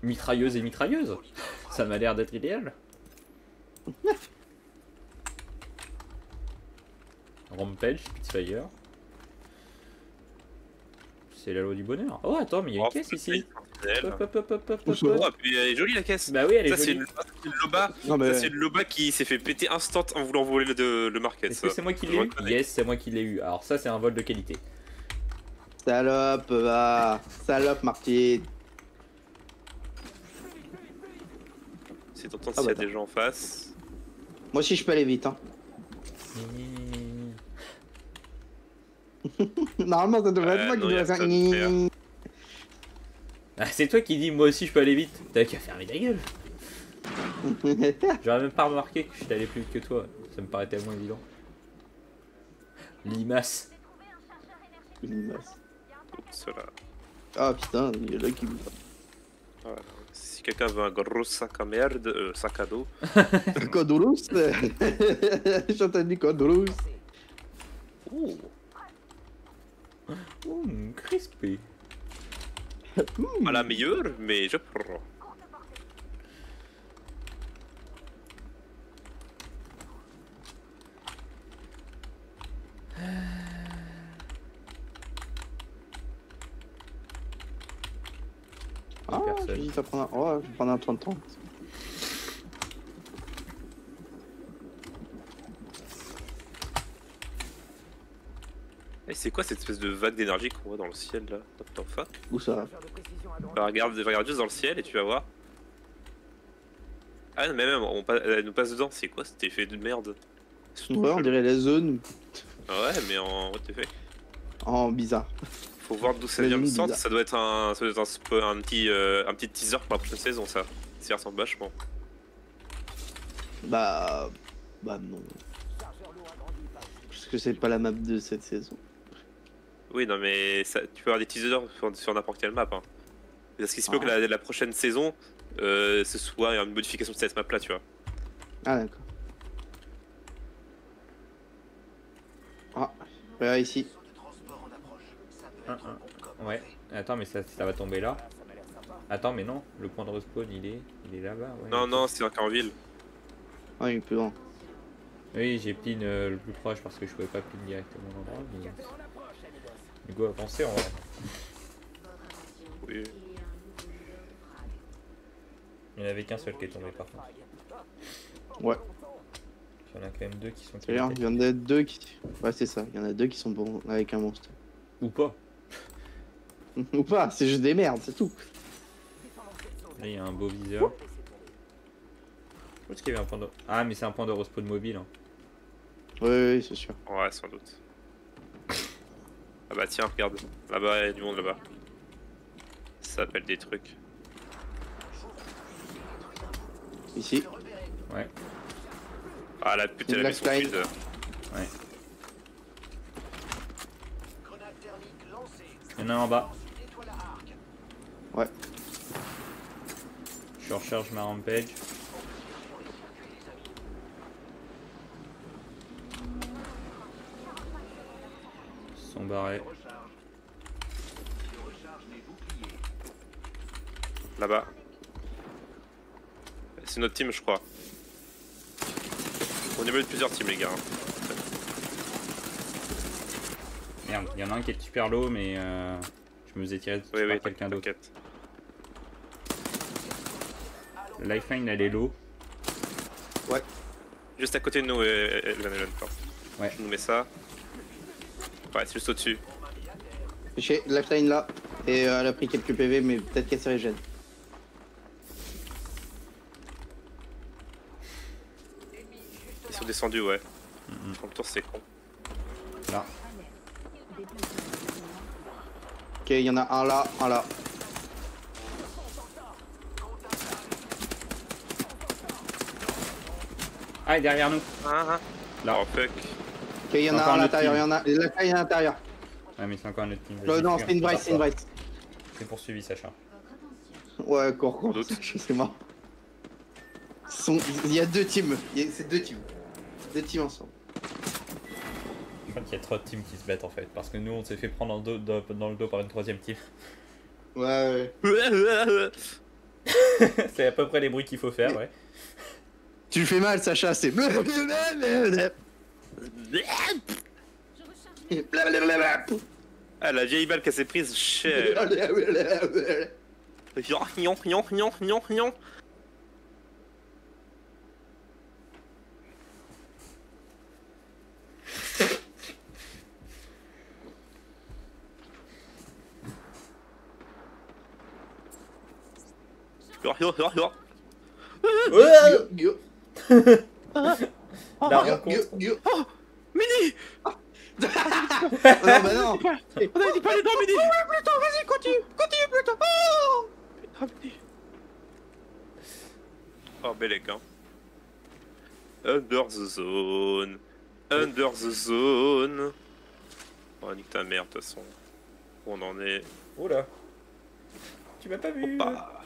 mitrailleuse et mitrailleuse. Ça m'a l'air d'être idéal. Rampage, Spitfire. C'est la loi du bonheur. Oh attends, mais il y a une caisse ici. Hop, hop, hop, hop, hop, Où hop, ça hop. Oh, puis elle est jolie la caisse. Bah oui, elle est Ça, c'est jolie. une loba. Non, mais. Ça, c'est une loba qui s'est fait péter instant en voulant voler le market. Est-ce que ça. c'est moi qui Je l'ai eu? reconnais. Yes, c'est moi qui l'ai eu. Alors ça, c'est un vol de qualité. Salope, va. Salope, Martine. C'est tentant Ah, s'il y a bah, des gens en face. Moi aussi, je peux aller vite. Hein. Normalement, ça devrait être moi qui non, y a devrais pas de faire. faire. Ah, c'est toi qui dis moi aussi je peux aller vite. T'as qu'à fermer ta gueule. J'aurais même pas remarqué que je allé plus vite que toi. Ça me paraît tellement évident. Limace. Une masse. Cela. Ah putain, il y a là qui me Voilà. Si quelqu'un veut un gros sac à merde, sac à dos, Codorus. J'entends dit Codorus. Crispy. pas la meilleure, mais je prends. Ah, Personne. j'hésite à prendre un... Oh, je vais prendre un 30-30. Et c'est quoi cette espèce de vague d'énergie qu'on voit dans le ciel là? What the fuck? Où ça? Bah, regarde juste dans le ciel et tu vas voir. Ah non, mais même, elle nous passe dedans, c'est quoi cet effet de merde? C'est trop Ouais, on chelou. dirait la zone Ah ouais, mais en what the fuck? en bizarre. Faut voir d'où ça La vient le zone centre, bizarre. ça doit être un petit teaser pour la prochaine saison ça. Ça y ressemble vachement. Bah non. Parce que c'est pas la map de cette saison. Oui, non mais ça, tu peux avoir des teasers sur n'importe quelle map. Hein. Parce qu'il se peut que la prochaine saison, ce soit une modification de cette map là, tu vois. Ah d'accord. Ah, ouais, ici. Ouais. Attends, mais ça va tomber là. Attends, mais non. Le point de respawn, il est là-bas. Ouais, Non, ok. non, c'est encore en ville. Ah, il est plus grand. Oui, j'ai pin le plus proche parce que je pouvais pas pin directement l'endroit. Mais... Du coup, avancer en vrai. Oui. Il n'y en avait qu'un seul qui est tombé par contre. Ouais. Il y en a quand même deux qui sont D'ailleurs, il y en a deux qui... Ouais, c'est ça. Il y en a deux qui sont bons avec un monstre. Ou pas. Ou pas, c'est juste des merdes, c'est tout. Là, il y a un beau viseur. Où est-ce qu'il y avait un point de... Ah, mais c'est un point de respawn mobile. Hein. Oui, c'est sûr. Ouais, sans doute. Ah bah tiens, regarde. Là-bas, il y a du monde là-bas. Ça s'appelle des trucs. Ici. Ouais. Ah la pute, elle a Une mis son black line. shield. Ouais. Il y en a un en bas. Ouais. Je recharge ma rampage. Ils sont barrés. Là-bas. C'est notre team, je crois. On est milieu de plusieurs teams, les gars. Merde, il y en a un qui est super low, mais je me faisais tirer Oui, par oui, quelqu'un d'autre. t'inquiète. Le lifeline, elle est low. Juste à côté de nous, Evan, pardon. Ouais. Je nous mets ça. Ouais, c'est juste au-dessus. Chez Lifeline là. Et elle a pris quelques PV, mais peut-être qu'elle s'est régène. Ils sont descendus, ouais. En même temps, c'est con. Là. Ok, il y en a un là, un là. Ah, et derrière nous. Ah, Là. oh fuck. Ok, il y en a Encore un à un autre l'intérieur, il y team. en a. Lifeline à l'intérieur. Ouais, mais c'est encore un autre team. Non, c'est une vraie, c'est une vraie. C'est poursuivi, Sacha. Ouais, cours. Doute. C'est mort. Il y a deux teams. C'est deux teams. Deux teams ensemble. Je crois qu'il y a trois teams qui se battent en fait. Parce que nous, on s'est fait prendre dans le dos par une troisième team. Ouais. C'est à peu près les bruits qu'il faut faire, ouais. Tu le fais mal, Sacha, c'est. Ah, la vieille balle qu'elle s'est prise, cher. Yon. La rencontre. Mini. Non, bah non. On avait dit pas les deux, Mini. Vas-y, continue, Pluton. Ah, Mini. Oh, Belek, hein. Under the zone. Oh, nique ta mère, de toute façon. Où on en est. Oula. Tu m'as pas vu. Hoppa.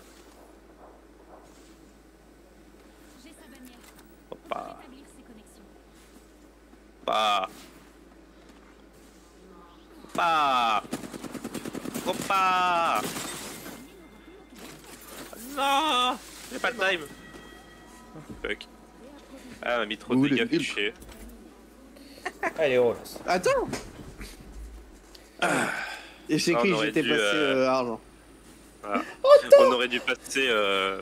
J'ai sa bannière. Hoppa. Rétablir ses connexions. Hoppa. Hoppa. Hoppa. Non. J'ai pas le time. Fuck. Ah, on a mis trop de Ouh, le dégâts, fait nul. chier. Allez, relance. Attends. Et j'ai Ah, cru on que aurait j'étais dû, passé argent. Voilà. On aurait dû passer Je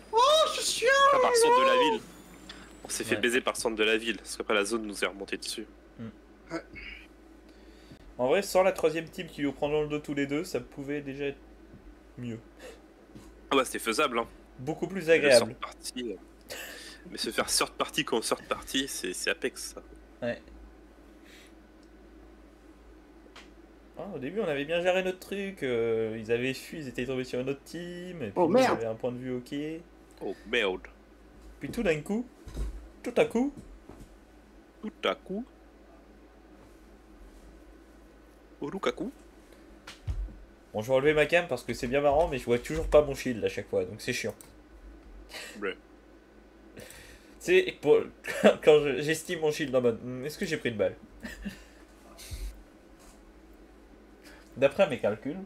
suis pas par le centre de la ville. On s'est fait Ouais. baiser par le centre de la ville, parce qu'après la zone nous est remontée dessus. En vrai, sans la troisième team qui nous prend dans le dos tous les deux, ça pouvait déjà être mieux. Ah bah c'était faisable, hein. Beaucoup plus Le agréable. sort party, mais se faire sort party quand on sort party, c'est Apex ça. Ouais. Ah, au début, on avait bien géré notre truc. Ils avaient fui, ils étaient tombés sur une autre team. Et puis Oh, nous, merde. on avait un point de vue ok. Oh merde. Puis tout d'un coup, tout à coup, Tout à coup. Oh Lukaku. bon, je vais enlever ma cam parce que c'est bien marrant, mais je vois toujours pas mon shield à chaque fois, donc c'est chiant. Ouais. C'est pour... quand j'estime mon shield en mode, est-ce que j'ai pris une balle? D'après mes calculs.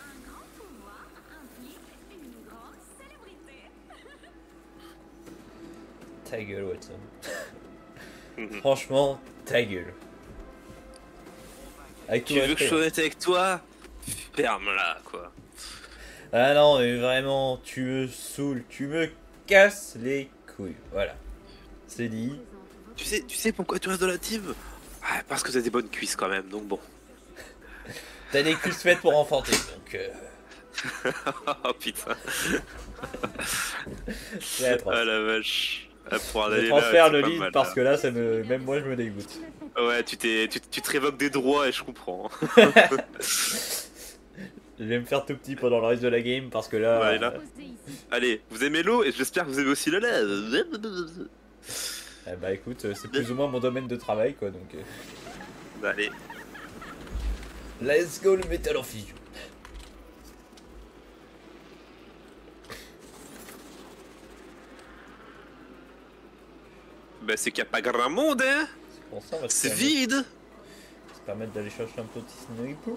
Un grand pouvoir implique une grande célébrité. Ta gueule, Watson. Franchement, ta gueule. Avec tout Tu veux que respect, je sois honnête avec toi? Ferme-la quoi. Ah non, mais vraiment, tu me saoules, tu me casses les couilles. Voilà. C'est dit. Tu sais pourquoi tu restes dans la team? Ah, parce que t'as des bonnes cuisses quand même, donc bon. T'as des cuisses faites pour enfanter, donc Oh putain. c'est atroce. Ah la vache. Ah, pour en Je aller transfère là, le c'est pas lead mal, parce là. que là, ça me... même moi, je me dégoûte. Ouais, tu te révoques des droits et je comprends. Je vais me faire tout petit pendant le reste de la game parce que là... Ouais, là. Posez ici. Allez, vous aimez l'eau et j'espère que vous aimez aussi le lait. eh bah écoute, c'est plus ou moins mon domaine de travail, quoi, donc... Allez. Let's go le métal en fusion. Bah c'est qu'il n'y a pas grand monde, hein. Pour ça, on va se C'est permettre- vide. se permettre d'aller chercher un petit sniper.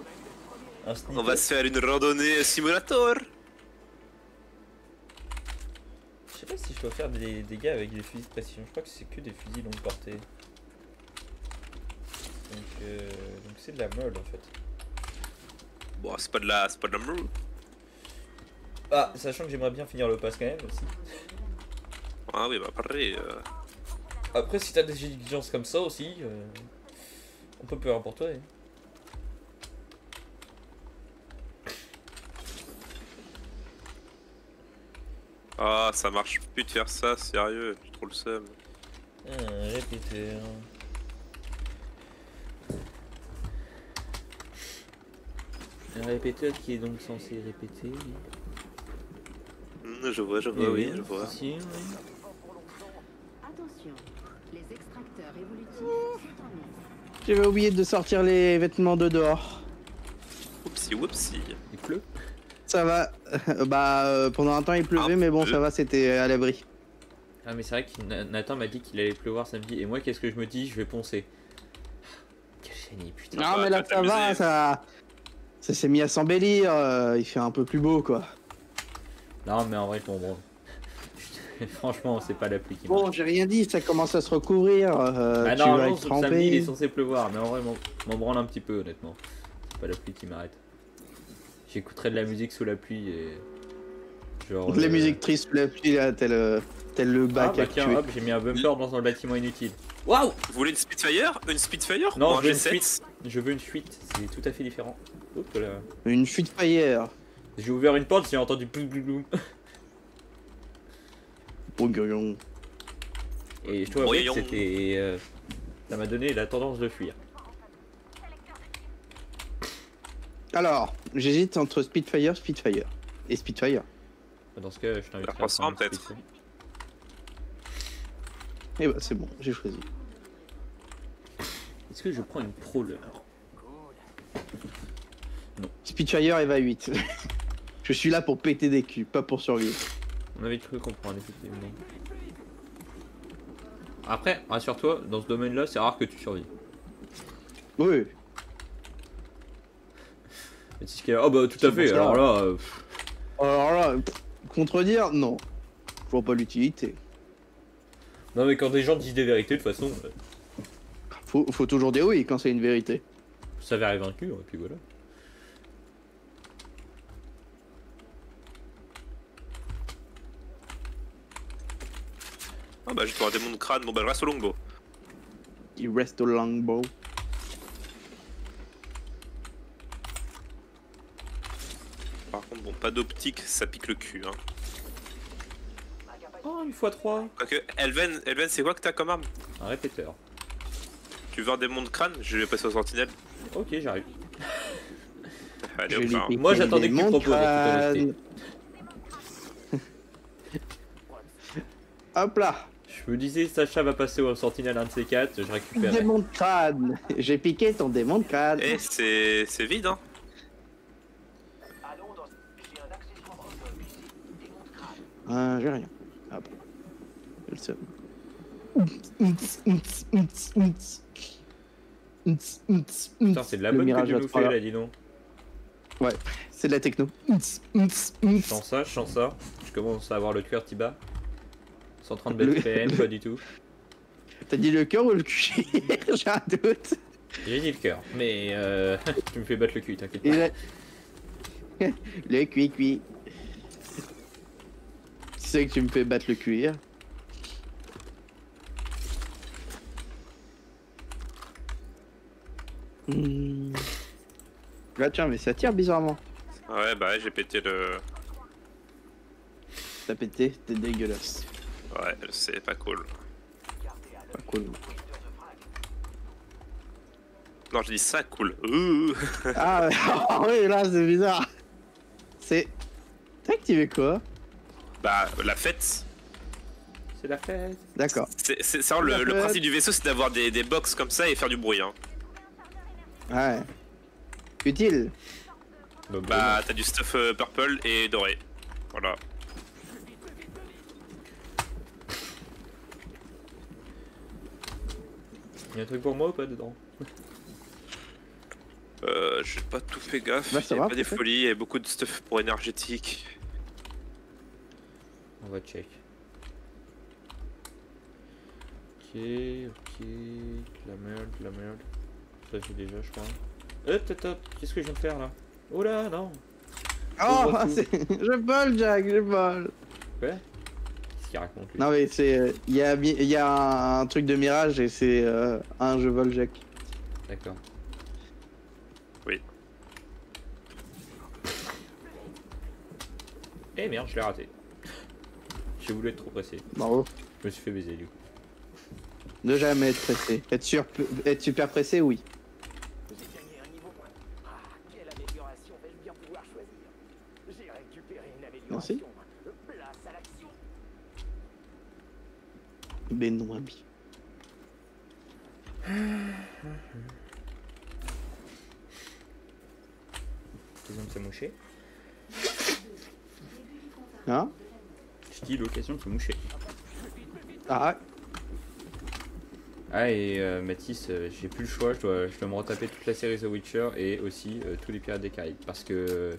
Un sniper. On va se faire une randonnée simulator. Je sais pas si je dois faire des dégâts avec des fusils de précision. Je crois que c'est que des fusils longue portée. Donc c'est de la merde en fait. Bon, c'est pas de la merde. Ah, sachant que j'aimerais bien finir le pass quand même aussi. Ah oui, bah pareil. Après, si t'as des exigences comme ça aussi, on peut peu pour toi. Hein. Ah, ça marche plus de faire ça, sérieux, j'ai trop le seum. Répéteur. Un répéteur qui est donc censé répéter. Je vois, oui, je vois. Si, oui. Attention, les extracteurs évolutifs sont en mise. J'avais oublié de sortir les vêtements de dehors. Oupsie, whoopsie. Il pleut. Ça va. Pendant un temps il pleuvait, Un mais bon, peu. ça va, c'était à l'abri. Ah mais c'est vrai que Nathan m'a dit qu'il allait pleuvoir samedi. Et moi, qu'est-ce que je me dis? Je vais poncer. Quel génie, putain. Non, va, mais là tu vas ça va, t'amuser. ça s'est mis à s'embellir. Il fait un peu plus beau, quoi. Non mais en vrai, je m'en branle. Franchement, c'est pas la pluie qui Bon, marche. j'ai rien dit, ça commence à se recouvrir. Ah Tu non, vas non, être sur le samedi, il est trempé. censé pleuvoir. Mais en vrai, m'en branle un petit peu, honnêtement. C'est pas la pluie qui m'arrête. J'écouterai de la musique sous la pluie et... Genre... Les musiques tristes, la pluie, là, tel le Ah bac bah tiens, actuel. hop, j'ai mis un bumper dans un bâtiment inutile. Waouh! Vous voulez une Spitfire? Une Spitfire? Non, Ou un je veux une G7? fuite. Je veux une fuite, c'est tout à fait différent. Hop là. Une fuite paillère. J'ai ouvert une porte, j'ai entendu blou blou blou. Oh, grillon. Et je dois avouer que Voyons. c'était... ça m'a donné la tendance de fuir. Alors, j'hésite entre Spitfire et Spitfire. Dans ce cas, je t'invite La 300, peut-être. Et bah c'est bon, j'ai choisi. Est-ce que je prends une Prowler? Spitfire Eva 8. Je suis là pour péter des culs, pas pour survivre. On avait cru comprendre, effectivement. Après, rassure-toi, dans ce domaine-là, c'est rare que tu survives. Oui. Et si oh bah tout à fait, alors là... Alors là, contredire, non. Je vois pas l'utilité. Non mais quand des gens disent des vérités, de toute façon, Faut toujours dire oui quand c'est une vérité. ça va arriver vaincu, et puis voilà. Ah bah, j'ai trouvé un démon de crâne, bon bah, je reste au longbow. Il reste au longbow. Par contre, bon, pas d'optique, ça pique le cul. Hein. Oh, une fois 3. Quoique, Elven, c'est quoi que t'as comme arme? Un répéteur. Tu veux un démon de crâne? Je vais passer au sentinelle. Ok, j'arrive. Allez, Je hop lui là. pique Moi, j'attendais que tu mon proposes, en toute crâne. honnêteté. Hop là. Je me disais, Sacha va passer au sentinelle un de ces 4, je récupère. Démon de crâne. J'ai piqué ton démon de crâne. Eh, c'est vide, hein. Allons dans... J'ai un accessoire auto visible. Démon de crâne. Ah, j'ai rien. Hop. Je le sais. Putain, c'est de la Le bonne que mirage tu va nous te fais faire. là, dis donc. Ouais, c'est de la techno. Je sens ça. Je commence à avoir le cœur Tiba. 130 BPM, pas du tout. T'as dit le cœur ou le cul? J'ai un doute. J'ai dit le cœur, mais tu me fais battre le cul, t'inquiète pas. Le cuit. Tu sais que tu me fais battre le cuir. Là tiens, mais ça tire bizarrement. Ouais, bah, j'ai pété le. T'as pété, t'es dégueulasse. Ouais, c'est pas cool. Pas cool. Non, je dis ça cool. Ah oui, là c'est bizarre. C'est... T'as activé quoi? Bah, la fête. C'est la fête. D'accord. C'est ça, le principe du vaisseau, c'est d'avoir des box comme ça et faire du bruit. Hein. Ouais. Utile. Bah, t'as du stuff purple et doré. Voilà. Y'a un truc pour moi ou pas dedans? J'ai pas tout fait gaffe. Bah, ça y a va, pas des peut-être. folies, il y a beaucoup de stuff pour énergétique. On va check. Ok. La merde. Ça j'ai déjà, je crois. Top. Qu'est-ce que je viens de faire là? Oh là, non. Oh, voit tout. je vole, Jack, je vole. Ouais. Qu'est-ce qu'il raconte lui? Non mais c'est... Il y a un truc de mirage et c'est un je vole, Jack. D'accord. Oui. Eh merde, je l'ai raté. J'ai voulu être trop pressé. Bravo. Je me suis fait baiser du coup. Ne jamais être pressé. Être super pressé, oui. J'ai gagné un niveau. Ah, quelle amélioration vais-je bien pouvoir choisir? J'ai récupéré une amélioration. Merci. Place à l'action. Benoît Bi. L'occasion de se moucher. Hein? Je dis l'occasion de se moucher. Ah, Ah et Mathis, j'ai plus le choix, je dois me retaper toute la série The Witcher et aussi tous les Pirates des Caraïbes parce que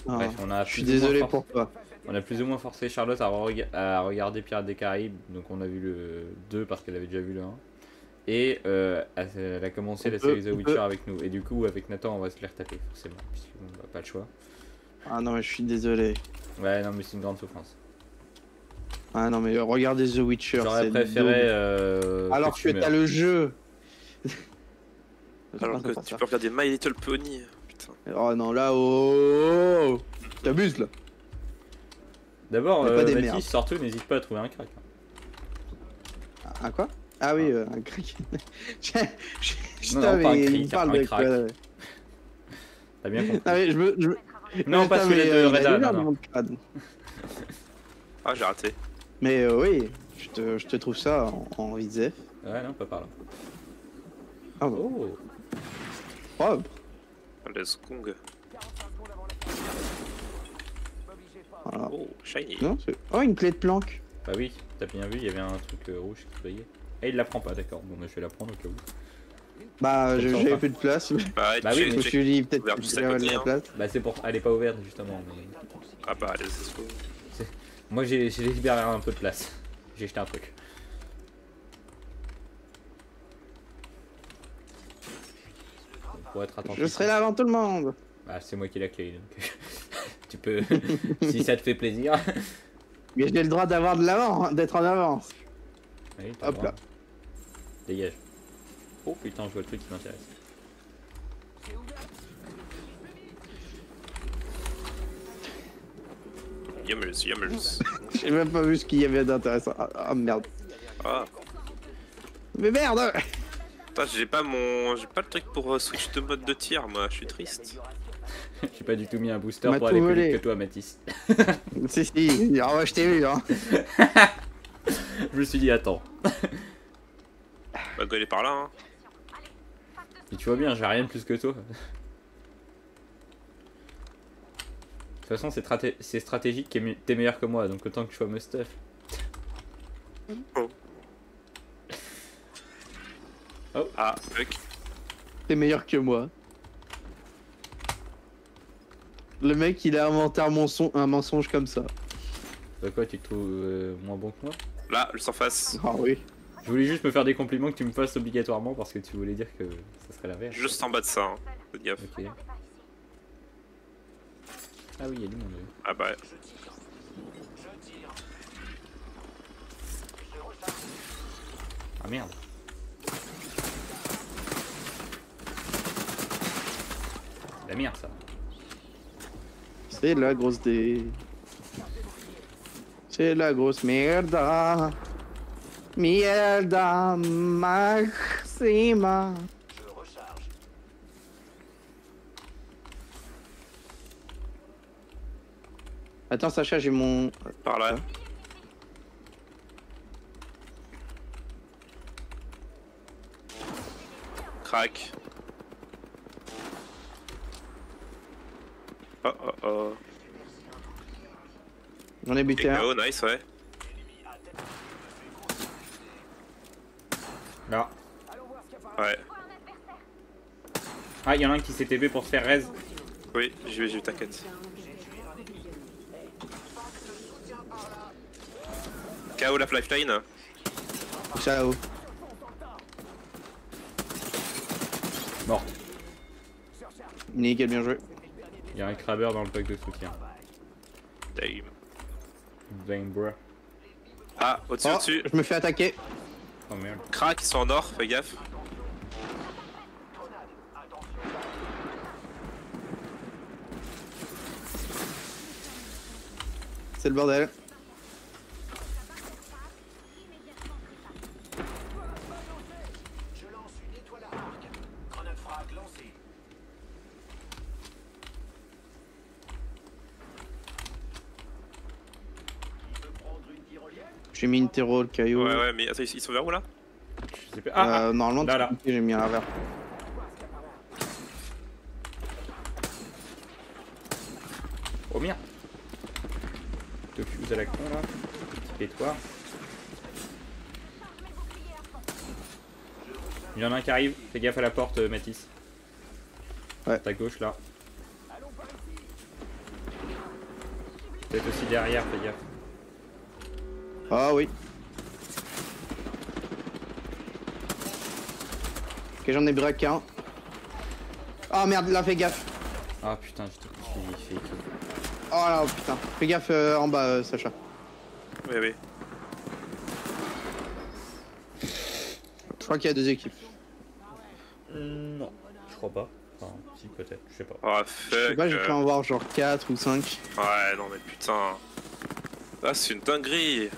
ah, bref, on a je suis plus ou moins désolé forcé- pour toi. On a plus ou moins forcé Charlotte à regarder Pirates des Caraïbes, donc on a vu le 2 parce qu'elle avait déjà vu le 1. Et elle a commencé la série The Witcher avec nous. Et du coup, avec Nathan, on va se les retaper, forcément, puisqu'on n'a pas le choix. Ah non mais je suis désolé. Ouais, non, mais c'est une grande souffrance. Ah non mais regardez The Witcher. J'aurais c'est préféré. Alors que tu t'as meurs. le jeu. Alors que tu peux regarder My Little Pony. Putain. Oh non là, oh, t'abuses là. D'abord, Y a pas des merdes. Mathis, surtout, n'hésite pas à trouver un crack. Un quoi? Ah oui, un crack. Non, pas un il cric, me parle un de crack. T'as bien compris. Ah, mais Non, pas Attends, celui mais, de il a Reda, l'air non, de non. mon crâne. Ah, j'ai raté. Mais oui, je te trouve ça en visef. Ouais, non, pas par là. Ah bon. Oh, Propre. Let's go. 45 secondes avant la fin. M'obligez pas. Voilà. Oh, shiny. Non, oh, une clé de planque. bah oui, t'as bien vu, il y avait un truc rouge qui brillait. Et il la prend pas, d'accord. Bon, bah, je vais la prendre au cas où. Bah, Comme ça, j'avais enfin. plus de place. Bah, ouais, Bah oui, check, mais Je me check. suis dit peut-être Ouvert que juste à j'avais de côté, la hein. place. Bah c'est pour... Elle est pas ouverte justement. Mais... Ah bah, let's go. Moi j'ai libéré un peu de place. J'ai jeté un truc. Pour être attentif. Je serai là avant tout le monde. Bah c'est moi qui ai la clé donc. Tu peux. Si ça te fait plaisir. Mais j'ai le droit d'avoir de l'avant, d'être en avance. Oui, t'as le Hop droit. là. Dégage. Oh putain, je vois le truc qui m'intéresse. Yummers, yummers. J'ai même pas vu ce qu'il y avait d'intéressant. Ah merde. Ah, Mais merde. putain, j'ai pas le truc pour switch de mode de tir, moi, je suis triste. J'ai pas du tout mis un booster On m'a pour tout aller plus volé. vite que toi, Mathis. Si, ah ouais, je t'ai vu, hein. Je me suis dit, attends. Bah, go aller par là, hein. Et tu vois bien, j'ai rien de plus que toi. De toute façon, c'est stratégique, t'es meilleur que moi, donc autant que je sois Mustache. Ah, fuck. T'es meilleur que moi. Le mec, il a inventé un mensonge comme ça. Bah quoi, tu te trouves moins bon que moi? Là, le surface. Ah oui. Je voulais juste me faire des compliments que tu me fasses obligatoirement parce que tu voulais dire que ça serait l'inverse. Juste en bas de ça, hein. Faites gaffe. Ok. Ah oui, il y a du monde. Oui. Ah bah, Ah merde. C'est la merde ça. C'est la grosse dé. C'est la grosse merda. Mierda maxima. Attends, Sacha, j'ai mon. par là. Crac. Oh oh oh. J'en ai buté un. KO, nice, ouais. Là. Ouais. Ah, il y en a un qui s'est TP pour se faire raise. Oui, j'ai vu, t'inquiète. KO la lifeline. Ciao. Mort. Nickel, bien joué. Il y a un crabber dans le pack de soutien. Damn. Bang bro. Ah, au-dessus, Oh, au-dessus. je me fais attaquer. Oh merde. Crac, ils sont en or, fais gaffe. C'est le bordel. J'ai mis une terreau, le caillou. Ouais, ouais, mais attends, ils sont vers où là? Je sais pas. Ah, ah. Normalement, là, là. j'ai mis un laveur. Oh merde. Te fuse à la con là. Petit pétoire. Il y en a un qui arrive. Fais gaffe à la porte, Mathis. Ouais. Ta gauche là. Peut-être aussi derrière, fais gaffe. Ah oui. Ok, j'en ai braqué un. Ah merde, là, fais gaffe. Ah putain, je te suis fait. Oh là, putain. Fais gaffe en bas, Sacha. Oui, oui. Je crois qu'il y a deux équipes. Non, je crois pas. Enfin, si, peut-être, je sais pas. Oh, Je sais fuck. pas, j'ai cru en voir genre 4 ou 5. Ouais, non, mais putain. Ah, c'est une dinguerie.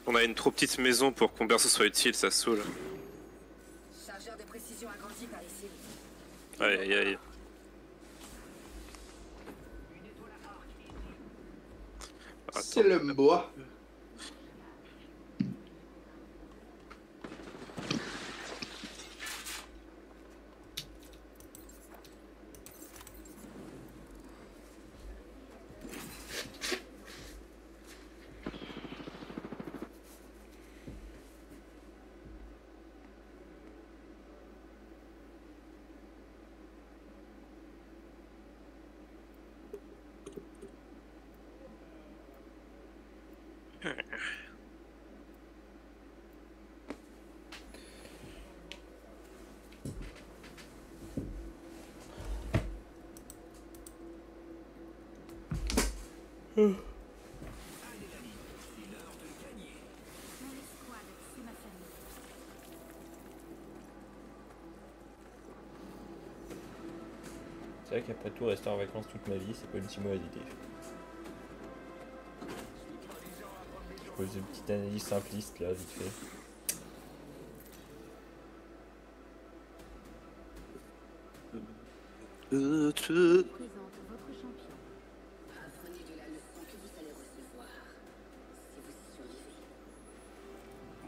On a une trop petite maison pour qu'un berceau soit utile, ça saoule. Chargeur de précision agrandi par ici. Aïe aïe aïe. C'est le bois. Mon escouade, c'est ma famille. C'est vrai qu'après tout, rester en vacances toute ma vie, c'est pas une si mauvaise idée. Je pose une petite analyse simpliste là, vite fait. Présente votre champion. Apprenez de la leçon que vous allez recevoir si vous y survivez.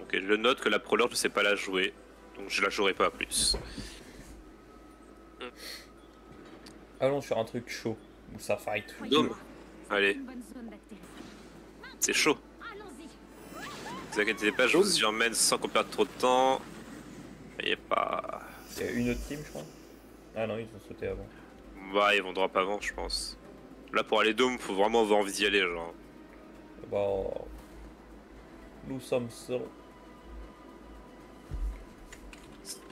Ok, je note que la prolore je sais pas la jouer, donc je la jouerai pas plus. Allons sur un truc chaud, où ça fight. Dôme. Allez, Une bonne zone d'atterrissage. c'est chaud. Allons-y. Ne vous inquiétez pas, je vous y emmène sans qu'on perde trop de temps. Il y a pas. Il y a une autre team, je crois. Ah non, ils ont sauté avant. Bah, ils vont drop avant, je pense. Là, pour aller dôme, faut vraiment avoir envie d'y aller, genre. Bon. Nous sommes seuls.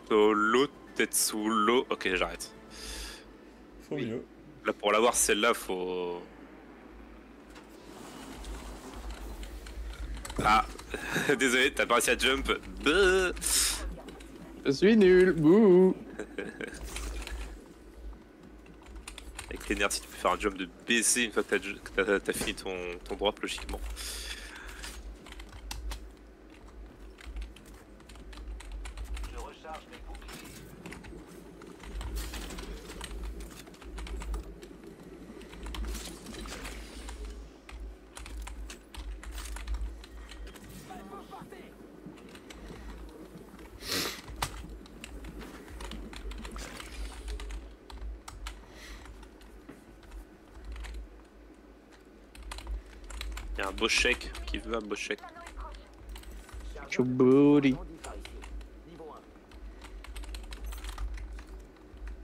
Solo, Tetsulo. Ok, j'arrête. Faut mieux. Là, pour l'avoir, celle-là, faut. Ah, désolé, t'as pas réussi à jump. Beuh. Je suis nul. Bouh. Avec l'énergie, tu peux faire un jump de baisser une fois que t'as fini ton drop, logiquement. Je recharge mes boucliers. Il y a un beau chèque qui veut un beau chèque. Choubouri. On dit par ici. Niveau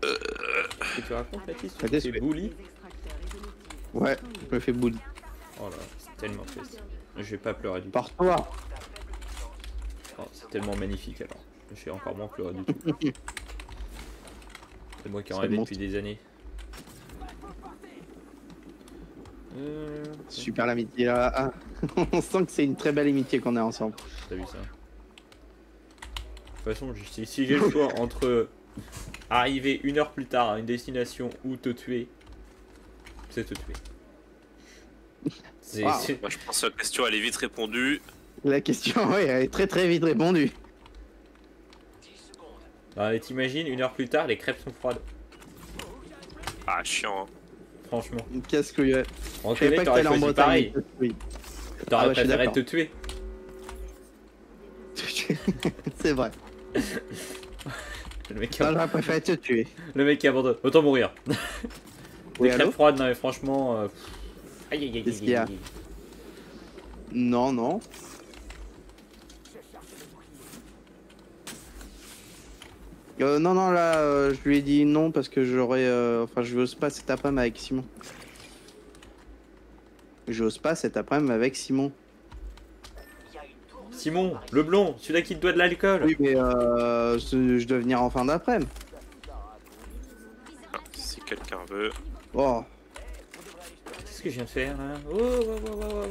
1. Qu'est-ce que tu racontes, Mathis? T'as des C'est souhaits. bully? Les extracteurs évolutifs. Ouais, je me fais bully. Oh là, c'est tellement triste. Je vais pas pleurer du tout. Par toi. Oh, c'est tellement magnifique alors. Je vais encore moins pleurer du tout. C'est moi qui en C'est rêvais bon. depuis des années. Super l'amitié là. Ah. On sent que c'est une très belle amitié qu'on a ensemble. T'as vu ça? De toute façon, si j'ai le choix entre arriver 1 heure plus tard à une destination ou te tuer, c'est te tuer. C'est, Wow. c'est- Moi, je pense que la question, elle est vite répondue. La question, ouais, elle est très très vite répondue. 10 secondes. Ah, mais t'imagines, 1 heure plus tard, les crêpes sont froides. Ah, chiant, hein. Franchement. Qu'est-ce que. Je En savais Québec, pas que t'aurais t'allais en choisi Bretagne. pareil. Oui. T'aurais Ah bah, je suis préféré d'accord. te tuer. C'est vrai. Le mec qui, Non, j'aurais préféré te tuer. le mec qui abandonne. Autant mourir. Oui, Les allô crêpes froides, non mais franchement... Aïe aïe aïe Qu'est-ce aïe qu'il y a? aïe. Non, non. Non, non, là, je lui ai dit non parce que j'aurais. Enfin, je n'ose pas cet après-midi avec Simon. J'ose pas cet après-midi avec Simon. Il y a une tour de Simon, le blond, celui-là qui te doit de l'alcool. Oui, mais je dois venir en fin d'après-midi. Ah, si quelqu'un veut. Oh, Qu'est-ce que je viens de faire là? Oh, oh, oh, oh,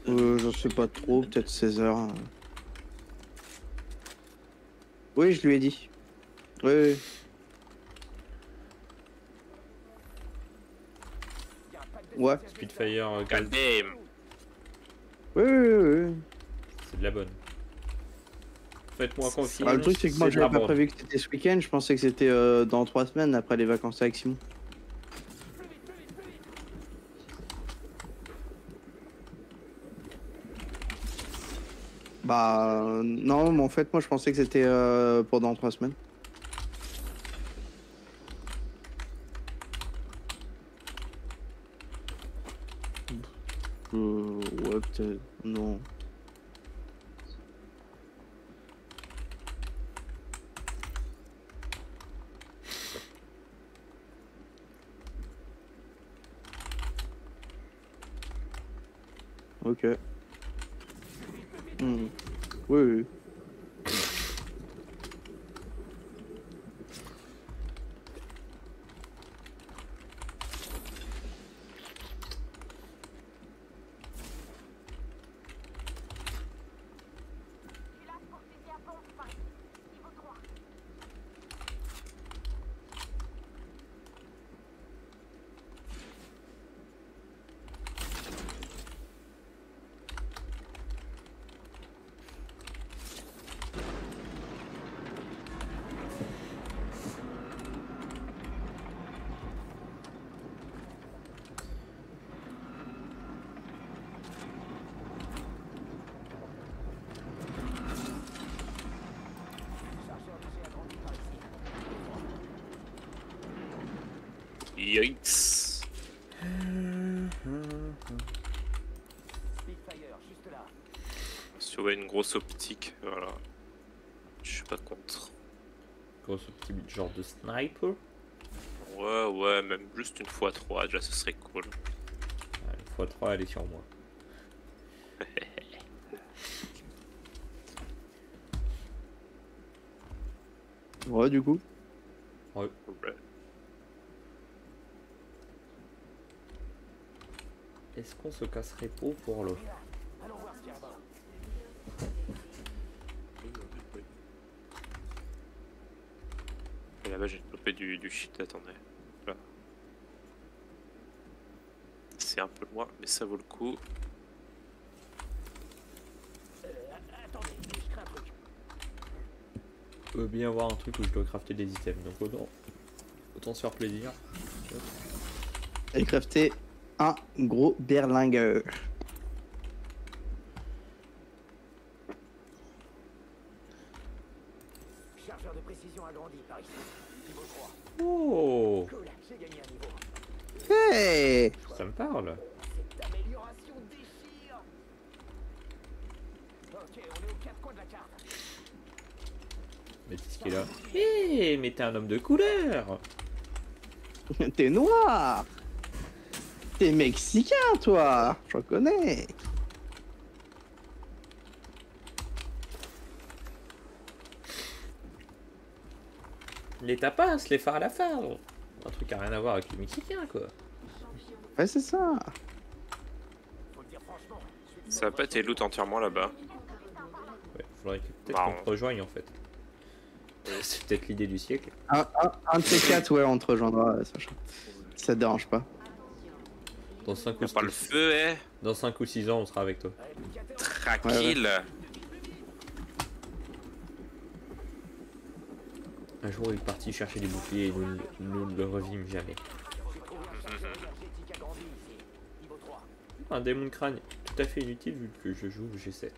oh, oh. je sais pas trop, peut-être 16h. Oui, je lui ai dit. Oui, oui. Ouais. Spitfire, God gaz, damn. Oui, oui, oui, oui. c'est de la bonne. Faites-moi confiance. Le truc, c'est que moi, de la j'avais pas bande. prévu que c'était ce week-end. Je pensais que c'était dans 3 semaines après les vacances avec Simon. Bah, non, mais en fait, moi, je pensais que c'était pendant 3 semaines. Ouais, peut-être. Non. Ok. Hmm. Oui, oui. Yikes. Spitfire, juste là. Sur une grosse optique, voilà. Je suis pas contre. Grosse petit genre de sniper. Ouais, même juste une fois 3, déjà ce serait cool. Une x3, elle est sur moi. Ouais, du coup. Ouais. Ouais. Est-ce qu'on se casserait pas pour l'eau? Allons voir ce qu'il y a là-bas. Et là-bas j'ai développé du shit, attendez. Là. C'est un peu loin, mais ça vaut le coup. Attendez, je crée un truc. Je veux bien avoir un truc où je dois crafter des items, donc autant se faire plaisir. Et crafter un gros berlingueur. Chargeur de précision agrandi par ici. Niveau 3. Oh, Cool, j'ai gagné un niveau. Hey! ça me parle. Cette amélioration déchire. Ok, on est aux 4 coins de la carte. Mais qu'est-ce qu'il a? Hé, mais t'es un homme de couleur. T'es noir! T'es mexicain, toi! Je reconnais! Les tapas, les phares à la phare. Un truc à rien à voir avec les Mexicains, quoi. Ouais, c'est ça! Faut le dire franchement. Ça va pas été loot entièrement là-bas. Ouais, faudrait que peut-être Bah, qu'on te rejoigne en fait. C'est peut-être l'idée du siècle. Un de ces 4, ouais, on te rejoindra, Sacha. Si ça te dérange pas. Dans 5 ou Pas le feu, eh. Dans 5 ou 6 ans, on sera avec toi. Tranquille. Un jour, il est parti chercher des boucliers et nous ne le revîmes jamais. Énergétique agrandi ici. Niveau 3. Un démon de crâne, tout à fait inutile vu que je joue G7.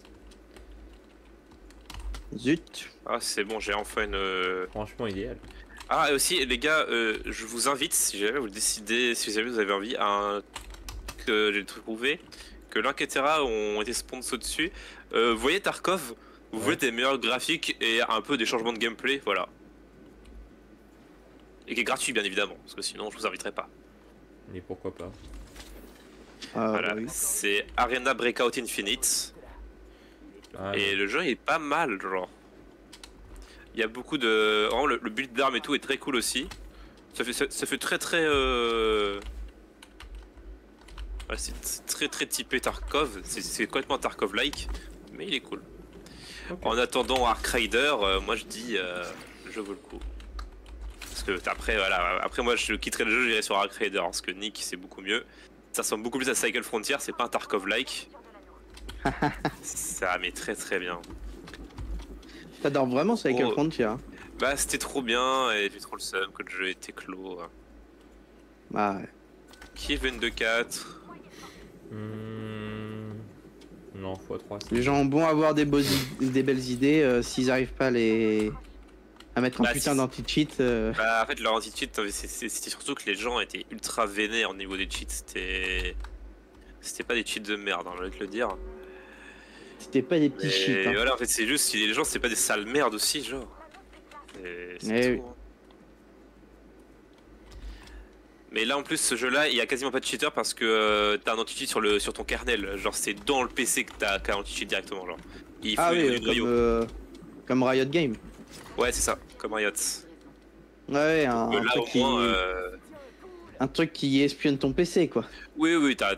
Zut! Ah, c'est bon, j'ai enfin une. Franchement, idéal. Ah, et aussi, les gars, je vous invite, si jamais vous décidez, si jamais vous avez envie, à un. Que j'ai trouvé, que Link et Terra ont été sponsors dessus. Vous voyez Tarkov? Vous voulez des meilleurs graphiques et un peu des changements de gameplay, voilà. Et qui est gratuit, bien évidemment, parce que sinon, je vous inviterai pas. Mais pourquoi pas? Voilà, Oui. c'est Arena Breakout Infinite. Ah, Et le jeu est pas mal, genre. Il y a beaucoup de. Vraiment, le build d'armes et tout est très cool aussi. Ça fait très très. Ouais, c'est très typé Tarkov. C'est complètement Tarkov-like, mais il est cool. ok. En attendant Ark Rider, moi je dis le jeu vaut le coup. Parce que après, voilà, après moi je quitterai le jeu, j'irai sur Ark Rider, parce que Nick c'est beaucoup mieux. Ça ressemble beaucoup plus à Cycle Frontier, c'est pas un Tarkov-like. Ça met très bien. T'adores vraiment ça avec Oh. un Frontier. Hein. Bah, c'était trop bien et j'ai trop le seum que le jeu était clos. Ah ouais. Qui est 22-4? Non, x3. Les gens ont bon avoir des belles idées, s'ils arrivent pas à mettre un Bah, putain si- d'anti-cheat. Bah, en fait, leur anti-cheat, c'était surtout que les gens étaient ultra vénères au niveau des cheats. C'était pas des cheats de merde, hein, j'ai envie de te le dire. C'était pas des petits Et shit. Hein. voilà, en fait, c'est juste si les gens, c'est pas des sales merdes aussi, genre. C'est Eh tout. oui. Hein. Mais là, en plus, ce jeu-là, il y a quasiment pas de cheater parce que t'as un anti-cheat sur ton kernel. Genre, c'est dans le PC que t'as un anti-cheat directement, genre. Il faut Ah du oui, noyau. comme Riot Game. Ouais, c'est ça, comme Riot. Ouais, un Là, truc au moins. un truc qui espionne ton PC, quoi. Oui, t'as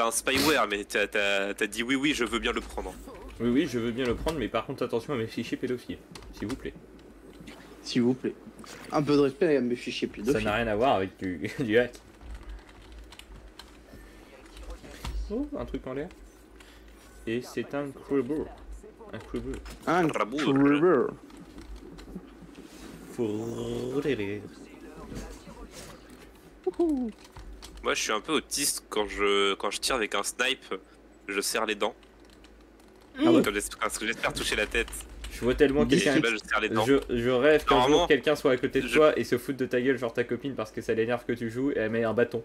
un spyware, mais t'as dit oui, je veux bien le prendre. Oui, je veux bien le prendre, mais par contre, attention à mes fichiers pédophiles, s'il vous plaît. S'il vous plaît. Un peu de respect à mes fichiers Ça pédophiles. n'a rien à voir avec du hack. Oh, un truc en l'air. Et c'est un crubber. Un crubber. Un Rabour. crubber. Moi, je suis un peu autiste quand je tire avec un snipe, je serre les dents. Ah ouais. Parce que j'espère toucher la tête. Je vois tellement Et quelqu'un. là, je serre les dents. Je rêve qu'un Normalement, jour quelqu'un soit à côté de je- toi et se foute de ta gueule, genre ta copine, parce que ça l'énerve que tu joues et elle met un bâton.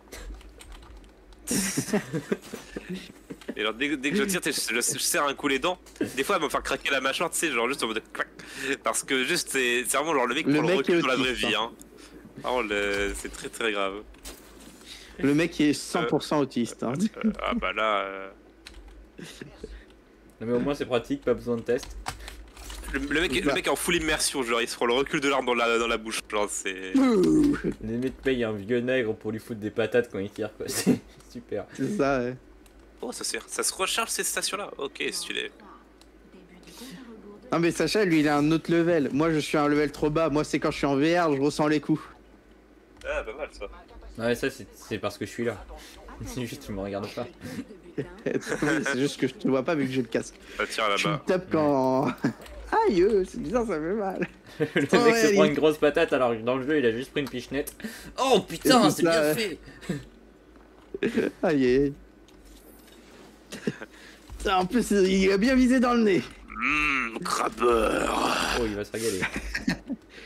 Et alors, dès que je tire, je serre un coup les dents. Des fois, elle va me faire craquer la mâchoire, tu sais, genre juste en mode clac. Parce que juste, c'est vraiment genre le mec Le prend le mec recul est dans la vraie autiste, vie. Hein. Vraiment, c'est très très grave. Le mec est 100% autiste. Hein. Ah bah là. Non mais au moins c'est pratique, pas besoin de test. Le mec est en full immersion, genre il se prend le recul de l'arme dans la bouche. Genre c'est. Les mecs payent un vieux nègre pour lui foutre des patates quand il tire quoi, c'est super. C'est ça, ouais. Oh, ça se recharge ces stations-là. Ok, stylé. Non mais Sacha, lui, il a un autre level. Moi, je suis à un level trop bas. Moi, c'est quand je suis en VR, je ressens les coups. Ah, pas mal ça. Ouais ça c'est parce que je suis là. C'est juste tu me regardes pas. C'est juste que je te vois pas vu que j'ai le casque. Ça tire Je me là-bas. tape quand... Aïe, c'est bizarre, ça fait mal. Le mec ouais, se prend allez. une grosse patate alors que dans le jeu il a juste pris une pichenette. Oh putain Et c'est ça, bien ouais. fait. Aïe, aïe. Ça, en plus, il a bien visé dans le nez. Crabbeur. Oh il va se régaler.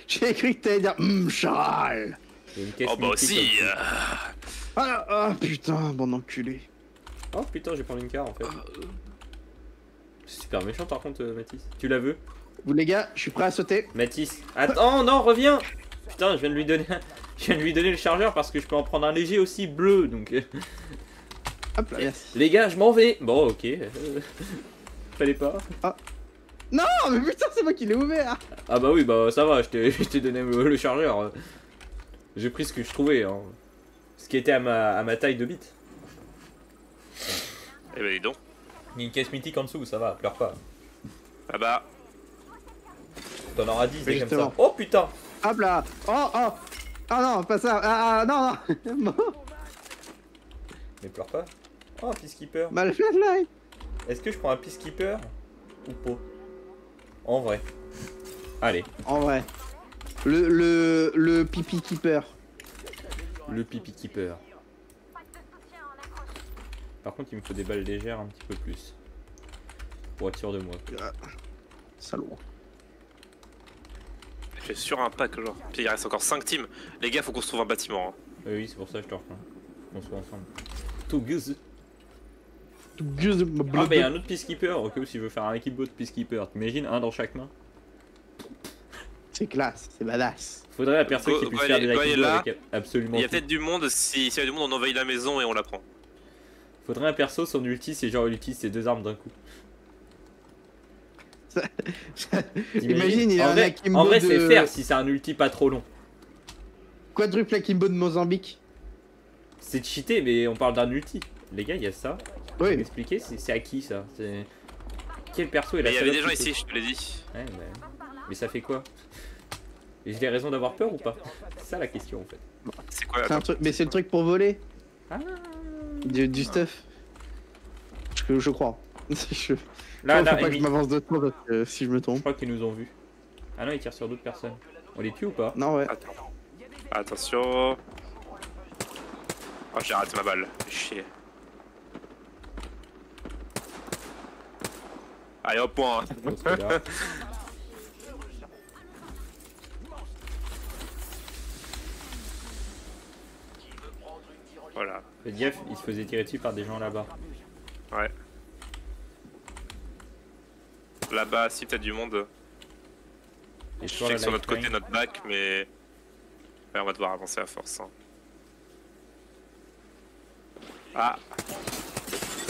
J'ai cru que t'allais dire Charles. Il y a une caisse Oh bah mythique aussi. au-dessus. Ah putain, bon enculé. Oh putain j'ai pris une carte en fait. C'est super méchant par contre Mathis. Tu la veux? Vous les gars, je suis prêt à sauter. Mathis. Attends non reviens. Putain je viens de lui donner je viens de lui donner le chargeur parce que je peux en prendre un léger aussi bleu donc. Hop là, merci. Les gars je m'en vais. Bon ok. Fallait pas. Non, mais putain, c'est moi qui l'ai ouvert. Ah bah oui bah ça va je t'ai donné le chargeur. J'ai pris ce que je trouvais hein. Ce qui était à ma taille de bite. Eh ben dis donc. Il y a une caisse mythique en dessous ça va pleure pas. Ah bah. T'en auras 10 des comme ça. Justement. Oh putain. Hop là. Oh non, pas ça. Non. Mais pleure pas. Oh Peacekeeper. Mal flashlight. Est-ce que je prends un Peacekeeper ou pas? En vrai. Allez, En vrai. Le pipi keeper. le Pipi Keeper. Par contre, il me faut des balles légères un petit peu plus. Pour être sûr de moi. Salaud. J'ai sur un pack genre. Puis il reste encore 5 teams. Les gars, faut qu'on se trouve un bâtiment. Hein. Oui, c'est pour ça que je te reprends. On se voit ensemble. Tout gueuse. Ah, bah, il y a un autre Peacekeeper. Au cas où s'il veut faire un équipe de Peacekeeper. T'imagines, un dans chaque main. C'est classe, c'est badass. Faudrait la personne qui puisse faire des Go est équipes là. avec absolument Il y a tout. peut-être du monde. S'il y a du monde, on envahit la maison et on la prend. Faudrait un perso, son ulti, c'est genre il utilise ses deux armes d'un coup. Imagine, il a en un vrai, akimbo en vrai c'est de... faire si c'est un ulti pas trop long. Quadruple akimbo de Mozambique. C'est cheaté, mais on parle d'un ulti. Les gars, il y a ça. Vous Oui. m'expliquez, c'est à qui ça? Quel perso est la Mais il y avait des salope gens qui ici, je te l'ai dit. peut- Ouais, mais ça fait quoi? Et j'ai des raisons d'avoir peur ou pas? C'est ça la question en fait. C'est quoi C'est un truc, mais c'est le truc pour voler Ah. du stuff. Je crois. Je Là, faut là, pas que Amy, je m'avance de trop parce que si je me je trompe. crois qu'ils nous ont vus. Ah non, il tire sur d'autres personnes. On les tue ou pas? Non, ouais. Attends. Attention. Oh, j'ai raté ma balle. Chier. Allez, au point. Parce que là- Voilà. Faites gaffe, il se faisait tirer dessus par des gens là-bas. Ouais. Là-bas, si t'as du monde. Et Je sur sais la que sur notre côté, lifeline. notre bac, mais. Ouais, on va devoir avancer à force. Hein. Ah,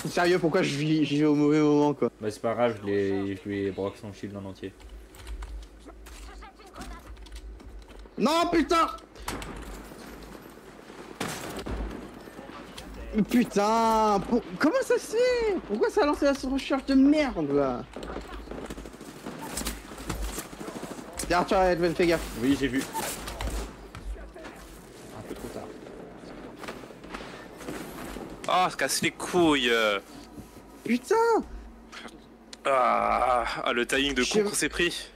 Sérieux, pourquoi j'y vais au mauvais moment, quoi? Bah c'est pas grave, je lui ai broque son shield en entier. Non, putain! Putain! Comment ça se fait? Pourquoi ça a lancé la recherche de merde, là? Derrière toi, Edwin, fais gaffe. Oui, j'ai vu. Un peu trop tard. oh, se casse les couilles. Putain! Ah, le timing de Je- con qu'on s'est pris.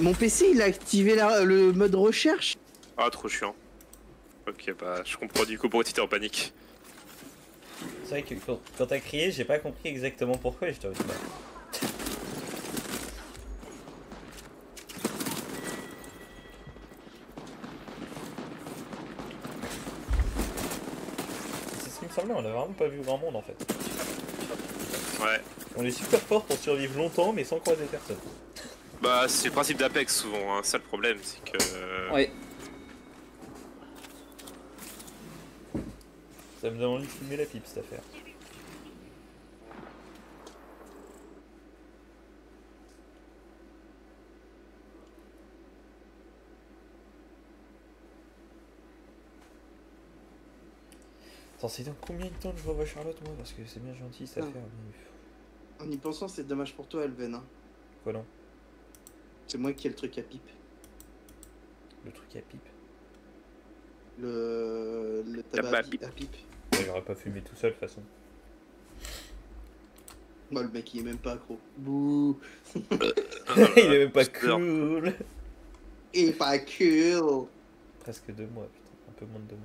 Mon PC, il a activé le mode recherche. Ah, trop chiant. Ok, bah, je comprends du coup pourquoi tu étais en panique. C'est vrai que quand t'as crié, j'ai pas compris exactement pourquoi et je t'avais dit bah. C'est ce qui me semblait, on a vraiment pas vu grand monde en fait. Ouais. On est super fort pour survivre longtemps mais sans croiser personne. Bah, c'est le principe d'Apex souvent, hein. Ça le problème, c'est que. Ouais. Ça me donne envie de fumer la pipe cette affaire. Attends, c'est dans combien de temps que je revois Charlotte moi? Parce que c'est bien gentil cette Ah. affaire. Mais... En y pensant, c'est dommage pour toi, Elven. Hein. Quoi non? C'est moi qui ai le truc à pipe. Le truc à pipe. Le tabac Tabac à pipe. Ouais, j'aurais pas fumé tout seul de toute façon. Moi, le mec, il est même pas accro. Bouh. Il est même pas super. cool. Il est pas cool. Presque 2 mois, putain. Un peu moins de 2 mois.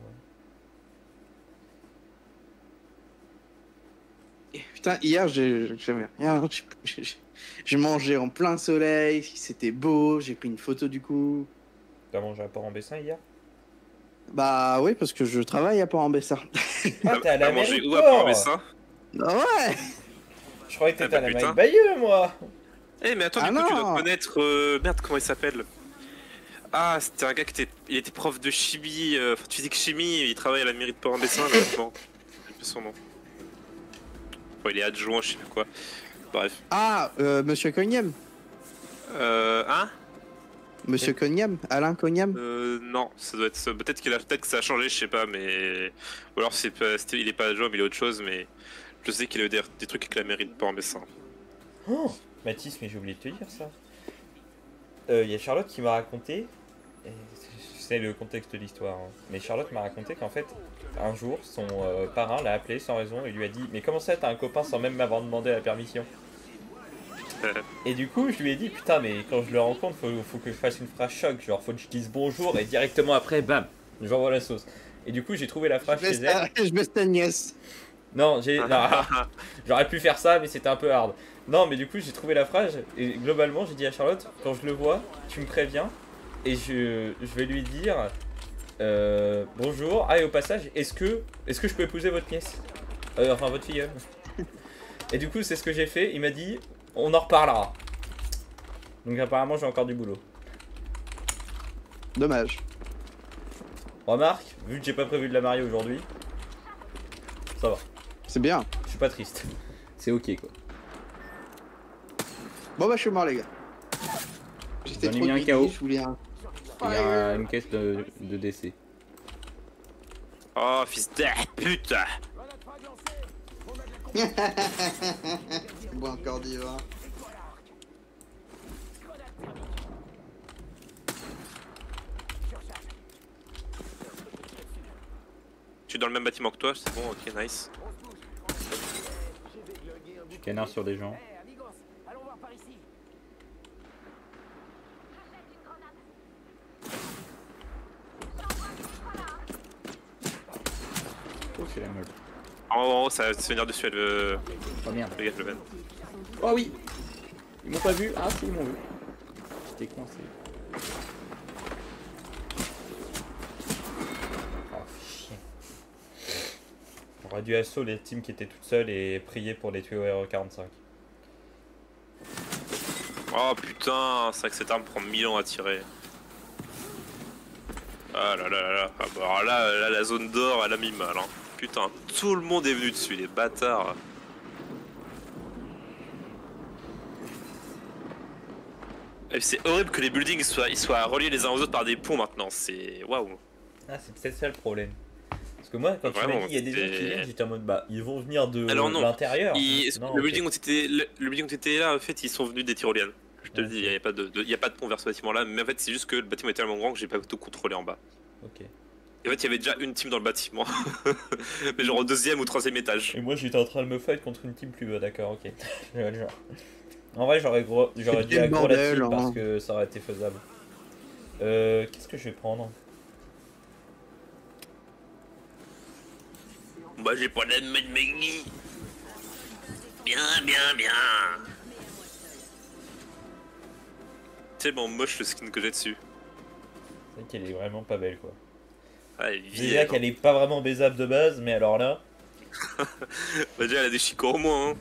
Putain, hier, j'ai mangé en plein soleil, c'était beau, j'ai pris une photo du coup. T'as mangé à Port-en-Bessin hier? Bah oui, parce que je travaille à Port-en-Bessin. Ah, t'es à la T'as mangé mairie où de à Port. Port-en-Bessin? Ah ouais. Je croyais que t'étais Ah à bah la mairie putain. de Bayeux, moi. Eh, mais attends, Ah du coup, tu non. dois connaître. Merde, comment il s'appelle? Ah, c'était un gars il était prof de chimie, de physique-chimie, il travaille à la mairie de Port-en-Bessin, là, maintenant. J'ai plus son nom. Bon, il est adjoint, je sais plus quoi. Bref. Ah, Monsieur Cognam. Hein? Monsieur Cognam, Alain Cognam. Non, ça doit être ça. Peut-être que ça a changé, je sais pas, mais. Ou alors il est pas adjoint, mais il est autre chose, mais. Je sais qu'il a eu des trucs avec la mairie de Port-en-Bessin. Oh, Mathis, mais j'ai oublié de te dire ça. Il y a Charlotte qui m'a raconté, et c'est le contexte de l'histoire, hein, mais Charlotte m'a raconté qu'en fait, un jour, son parrain l'a appelé sans raison et lui a dit « Mais comment ça, t'as un copain sans même m'avoir demandé la permission ?» Et du coup, je lui ai dit « Putain, mais quand je le rencontre, faut que je fasse une phrase choc, genre faut que je dise bonjour et directement après, bam, j'envoie la sauce. » Et du coup, j'ai trouvé la phrase chez elle. Je baisse ta nièce. Non, j'aurais pu faire ça, mais c'était un peu hard. Non, mais du coup, j'ai trouvé la phrase et globalement, j'ai dit à Charlotte, quand je le vois, tu me préviens et je vais lui dire bonjour. Ah, et au passage, est-ce que je peux épouser votre nièce, enfin votre filleule. Et du coup, c'est ce que j'ai fait. Il m'a dit, on en reparlera. Donc apparemment, j'ai encore du boulot. Dommage. Remarque, vu que j'ai pas prévu de la marier aujourd'hui, ça va. C'est bien. Je suis pas triste. C'est ok quoi. Bon bah je suis mort les gars. J'étais J'en ai trop mis un greedy, KO. je voulais un... Il y a une caisse de décès. Oh, fils de pute! Bon encore divin. Je suis dans le même bâtiment que toi, c'est bon, ok, nice. Je canard sur des gens. Eh, amigos, allons voir par ici. c'est la meule. En haut, ça va se venir dessus, elle. Oh merde. Le gars, le ven. Oh oui. Ils m'ont pas vu. Ah si, ils m'ont vu. J'étais coincé. Oh, chier. J'aurais dû assaut les teams qui étaient toutes seules et prier pour les tuer au RE45. Oh putain, c'est vrai que cette arme prend 1000 ans à tirer. Ah là là là là. Ah bah alors là, la zone d'or, elle a mis mal. Hein. Putain, tout le monde est venu dessus, les bâtards. Et c'est horrible que les buildings soient reliés les uns aux autres par des ponts maintenant. C'est waouh. Ah, c'est peut-être ça le problème. Parce que moi, quand tu m'as dit il y a des gens qui viennent, j'étais en mode bah ils vont venir de l'intérieur. Le building où t'étais là, en fait, ils sont venus des tyroliennes. Je te le dis, il n'y a pas de pont vers ce bâtiment là, mais en fait, c'est juste que le bâtiment est tellement grand que j'ai pas tout contrôlé en bas. Ok. Et en fait, il y avait déjà une team dans le bâtiment, mais genre au 2e ou 3e étage. Et moi j'étais en train de me fight contre une team plus bas, d'accord, ok. Je vois le genre. En vrai, j'aurais dû aggro la team parce que ça aurait été faisable. Qu'est-ce que je vais prendre? Bah, j'ai pas l'aide de Megni. Bien. Tellement moche le skin que j'ai dessus. C'est vrai qu'elle est vraiment pas belle quoi. Ah, elle est Déjà vieille, qu'elle est pas vraiment baisable de base, mais alors là. Bah, déjà, elle a des chicots au moins. Hein.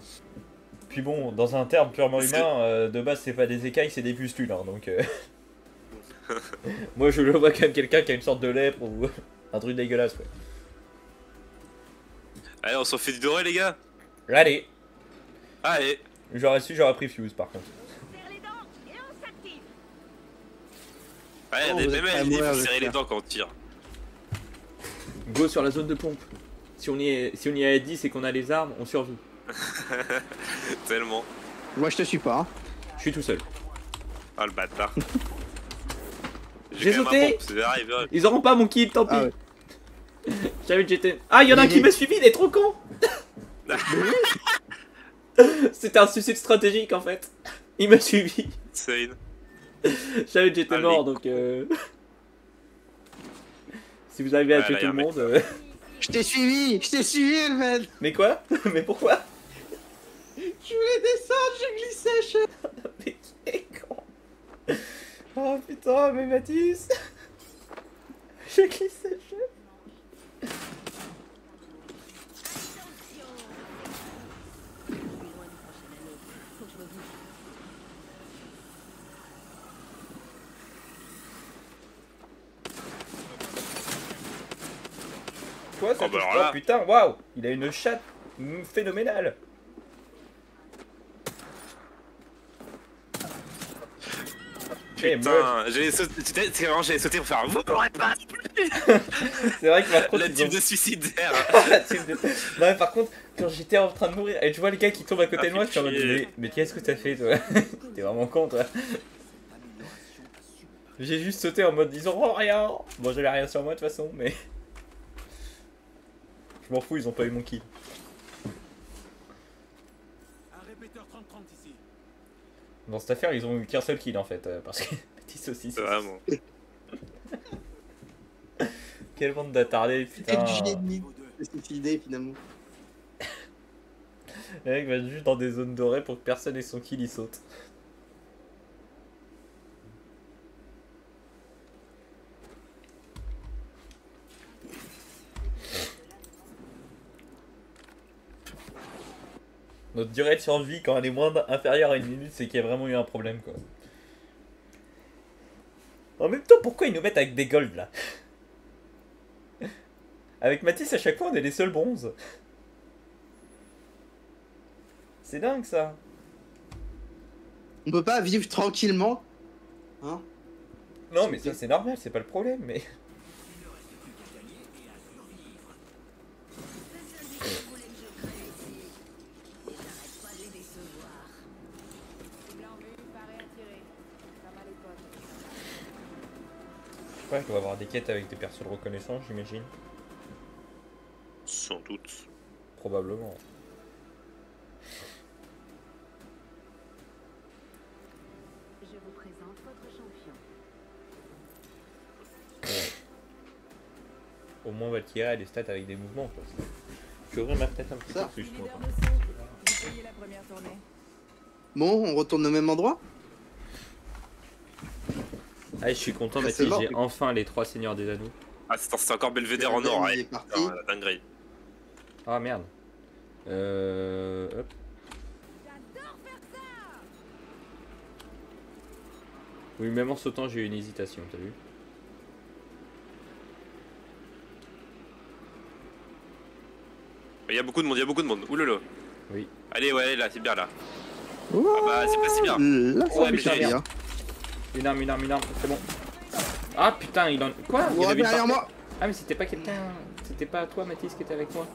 Puis bon, dans un terme purement humain, de base c'est pas des écailles, c'est des pustules, hein, donc. Moi je le vois comme quelqu'un qui a une sorte de lèpre ou un truc dégueulasse quoi. Allez, on s'en fait du doré, les gars. Allez. Allez. J'aurais su, j'aurais pris Fuse par contre. Serre les dents et on s'active. Allez, vous êtes même pas elle dit mourir, faut serrer les j'espère. dents quand on tire. Go sur la zone de pompe. Si on y est à 10 et qu'on a les armes, on survit. Tellement. Moi je te suis pas. Hein. Je suis tout seul. Ah, le bâtard. J'ai quand même sauté. un pompe, c'est arrivé. Ils auront pas mon kill, tant pis. Ah ouais. J'avais que j'étais. Ah, il y en a un qui m'a suivi, il est trop con. C'était un suicide stratégique en fait. Il m'a suivi. Insane. Je savais que j'étais Allez. mort donc. Si vous arrivez à tuer là, tout y a le un monde. Je t'ai suivi, Elven. Mais quoi? Mais pourquoi? Je voulais descendre, je glissais. Mais qui est con? Oh putain, mais Mathis. Je glissais. Quoi ça Oh, bah touche alors pas, là. putain, waouh. Il a une chatte phénoménale. Putain, j'allais sauter pour faire. Vous m'aurez pas. C'est vrai que par contre. La ils team ont- de suicidaires. La team de- Non mais par contre, quand j'étais en train de mourir et je vois les gars qui tombent à côté Ah, de moi, je suis en mode chier. mais qu'est-ce que t'as fait toi? T'es vraiment con toi. J'ai juste sauté en mode ils auront rien. Bon j'avais rien sur moi de toute façon mais. Je m'en fous, ils ont pas eu mon kill. Un répéteur 30-30 ici. Dans cette affaire ils ont eu qu'un seul kill en fait, parce que petit saucisse. Vraiment. Quelle bande d'attardés C'était putain. du génie de se suicider finalement. Le mec va juste dans des zones dorées pour que personne ait son kill, il saute. Notre durée de survie quand elle est inférieure à une minute, c'est qu'il y a vraiment eu un problème quoi. En même temps, pourquoi ils nous mettent avec des golds là? Avec Mathis, à chaque fois, on est les seuls bronzes. C'est dingue ça. On peut pas vivre tranquillement. Hein? Non, mais ça c'est normal, c'est pas le problème, mais. Je sais pas, je dois avoir des quêtes avec des persos de reconnaissance, j'imagine. Sans doute. Probablement. Je vous présente votre champion. Au moins Valkyria a des stats avec des mouvements quoi. peux ouvrir ma fenêtre un petit peu Ça. plus. Leader moi. de saut, vous payez la première tournée. Bon, on retourne au même endroit. Ah, je suis content, Ah, c'est Mathis, mort. j'ai enfin les 3 seigneurs des anneaux. Ah, c'est encore Belvédère en or, Il ouais. est parti. Putain, la dinguerie. Ah merde. Hop. J'adore faire ça. Oui, même en sautant, j'ai eu une hésitation, t'as vu? Il y a beaucoup de monde, il y a beaucoup de monde. Oulala. Oui. Allez, ouais, là, c'est bien là. Ouah, Ah bah, c'est pas si bien. Là, ça Ouais, fait mais j'allais bien. Une arme, c'est bon. Ah putain, il en. Quoi? Il y en Oh, avait une derrière par- moi. Ah, mais c'était pas quelqu'un. C'était pas toi, Mathis, qui était avec moi?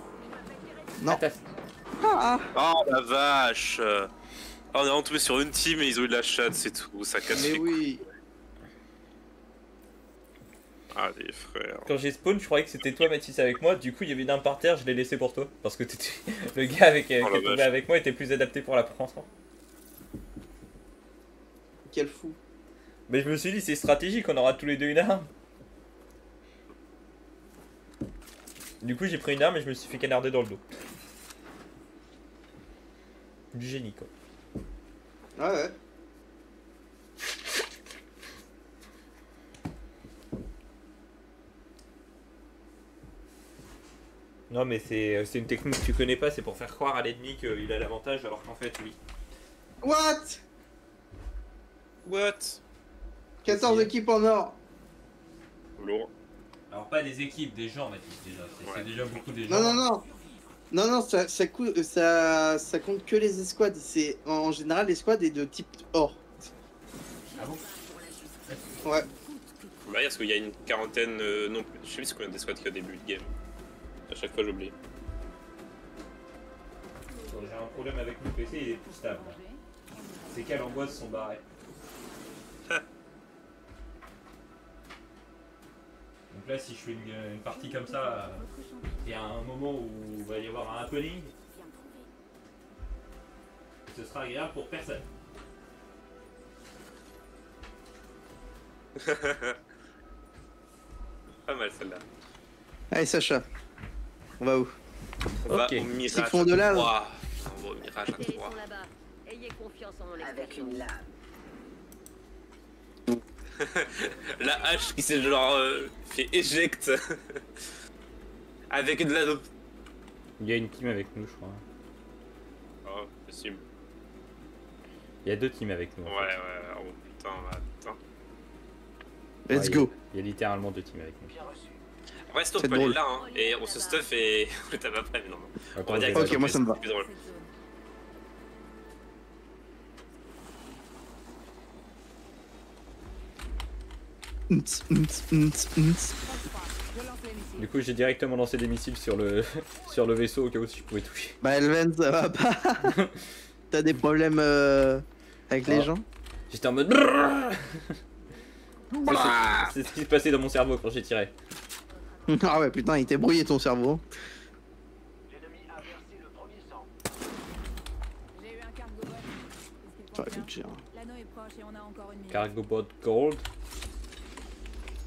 Non. Ah, t'as- Ah, Oh la vache. Ah, on est vraiment tombé sur une team et ils ont eu de la chatte, c'est tout. Ça casse mais les couilles. oui. Ah, les frères. Quand j'ai spawn, je croyais que c'était toi, Mathis, avec moi. Du coup, il y avait une arme par terre, je l'ai laissé pour toi. Parce que t'étais... le gars avec, qui Oh, la est tombé vache. avec moi était plus adapté pour la prendre. Quel fou. Mais je me suis dit, c'est stratégique, on aura tous les deux une arme. Du coup, j'ai pris une arme et je me suis fait canarder dans le dos. Du génie, quoi. Ouais, ouais. Non, mais c'est une technique que tu connais pas, c'est pour faire croire à l'ennemi qu'il a l'avantage alors qu'en fait, oui. What? What? 14 équipes en or. Lourd. Alors, pas des équipes, des gens, Mathis, déjà. C'est déjà beaucoup des gens. Non, non, non. Non, non, ça compte que les escouades. C'est en général l'escouade est de type or. Ah bon? Ouais. Bah, parce qu'il y a une quarantaine, non, je sais plus combien d'escouades qu'il y a au début de game. À chaque fois, j'oublie. J'ai un problème avec mon PC, il est plus stable. Ces cales angoisses sont barrées. Donc là, si je fais une partie comme ça, il y a un moment où il va y avoir un happening, ce sera agréable pour personne. Pas mal celle-là. Allez, Sacha. On va où? On va Ok. au Mirage Petit fond de lave. 3. On va au Mirage à Ils 3. sont là-bas. Ayez confiance en mon Avec expérience. une lame. La hache qui s'est genre fait éjecte avec de l'anneau. Il y a une team avec nous, je crois. Oh, possible. Il y a 2 teams avec nous. en Ouais, fait. ouais, oh putain, attends. Let's Ouais, go. Il y a littéralement 2 teams avec nous. Ouais, stop, C'est on peut aller drôle. là, hein, et on se stuff et on le tape après, mais non, non. Attends, On va dire je que vais- Ok, moi, ça me va. c'est plus drôle. Cette zone. Je lance les missiles. Du coup, j'ai directement lancé des missiles sur le, sur le vaisseau au cas où si je pouvais toucher. Bah, Elven, ça va pas. T'as des problèmes avec les Ah. gens? J'étais en mode. C'est ce qui se passait dans mon cerveau quand j'ai tiré. Ah ouais, putain, il t'est brouillé ton cerveau. L'ennemi a versé le premier sang. J'ai eu un cargo bot. Qu'est-ce Ça qu'il coûte contient? cher. L'anneau est proche et on a encore une minute. Cargo bot gold.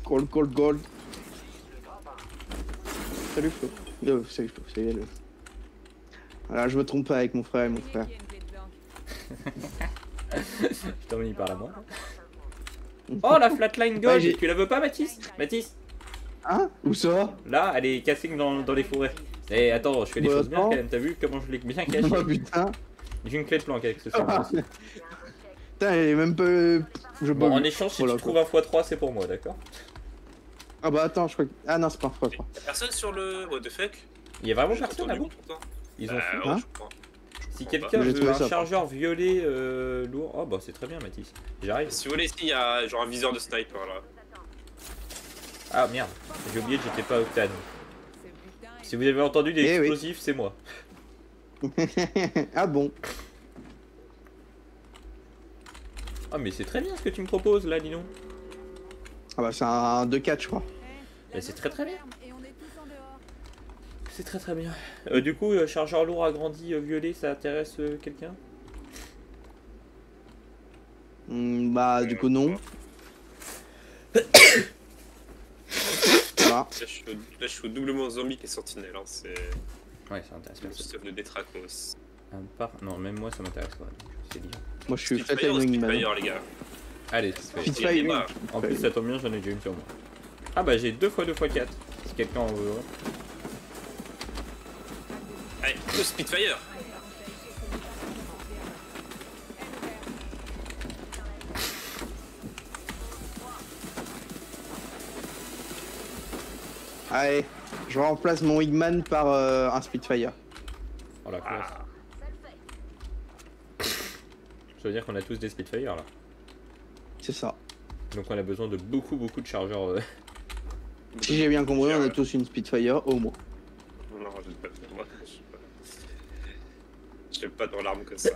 Gold, gold, gold. Salut Flo. Yo, salut Flo, salut Hello. Voilà, je me trompe pas avec mon frère et mon frère. Qui a une clé de banque? Je t'en mis par la main. Oh la flatline gold, Ouais, j'ai- tu la veux pas Mathis? Mathis? Hein? Où ça? Là, elle est cassée dans les forêts. Eh attends, je fais des Ouais, choses bien attends. quand même, t'as vu comment je l'ai bien caché? Oh putain. J'ai une clé de planque avec ce cerveau aussi. Putain, elle est même pas. Je Bon, bug. en échange, si Voilà, tu trouves un x3, c'est pour moi, d'accord? Ah bah attends, je crois que. Ah non, c'est pas un x3. Y'a personne sur le. What the fuck? Il y a vraiment J'ai personne entendu là-bas? pourtant. Ils ont Bah, fait. ouais, Hein je crois. Si Bah, quelqu'un j'ai veut trouvé un ça, chargeur violet lourd. Oh bah c'est très bien Mathis. J'arrive. Si vous voulez, ici, il y a genre un viseur de sniper là. Ah merde, j'ai oublié que j'étais pas Octane. Ce butin est- Si vous avez entendu des Eh oui. explosifs, c'est moi. Ah bon? Ah mais c'est très bien ce que tu me proposes là, dis donc. Ah bah c'est un 2-4 je crois. Eh, Mais c'est très, très bien. ferme et on est tous en dehors. C'est très très bien. Du coup, chargeur lourd agrandi violet, ça intéresse quelqu'un? Bah du coup non. Voilà. Là, je suis au doublement zombie qui est sentinelle, hein, c'est. Ouais, ça intéresse Le personne. stuff de Détracos. Non, même moi ça m'intéresse pas, donc c'est bien. Moi je suis Spitfire ou Flatline Wingman. Spitfire, les gars. Allez, Spitfire. Spitfire. Il y a débat. En plus, ça tombe bien, j'en ai déjà une sur moi. Ah bah j'ai 2x2x4, si quelqu'un en veut. Allez, le Spitfire. Allez, je remplace mon Wingman par un Spitfire. Oh la classe. Ah, Ça veut dire qu'on a tous des Spitfire là. C'est ça. Donc on a besoin de beaucoup de chargeurs. Si j'ai bien compris, on a tous une Spitfire au moins. Non, je ne pas moi. Je fais pas dans l'arme que ça.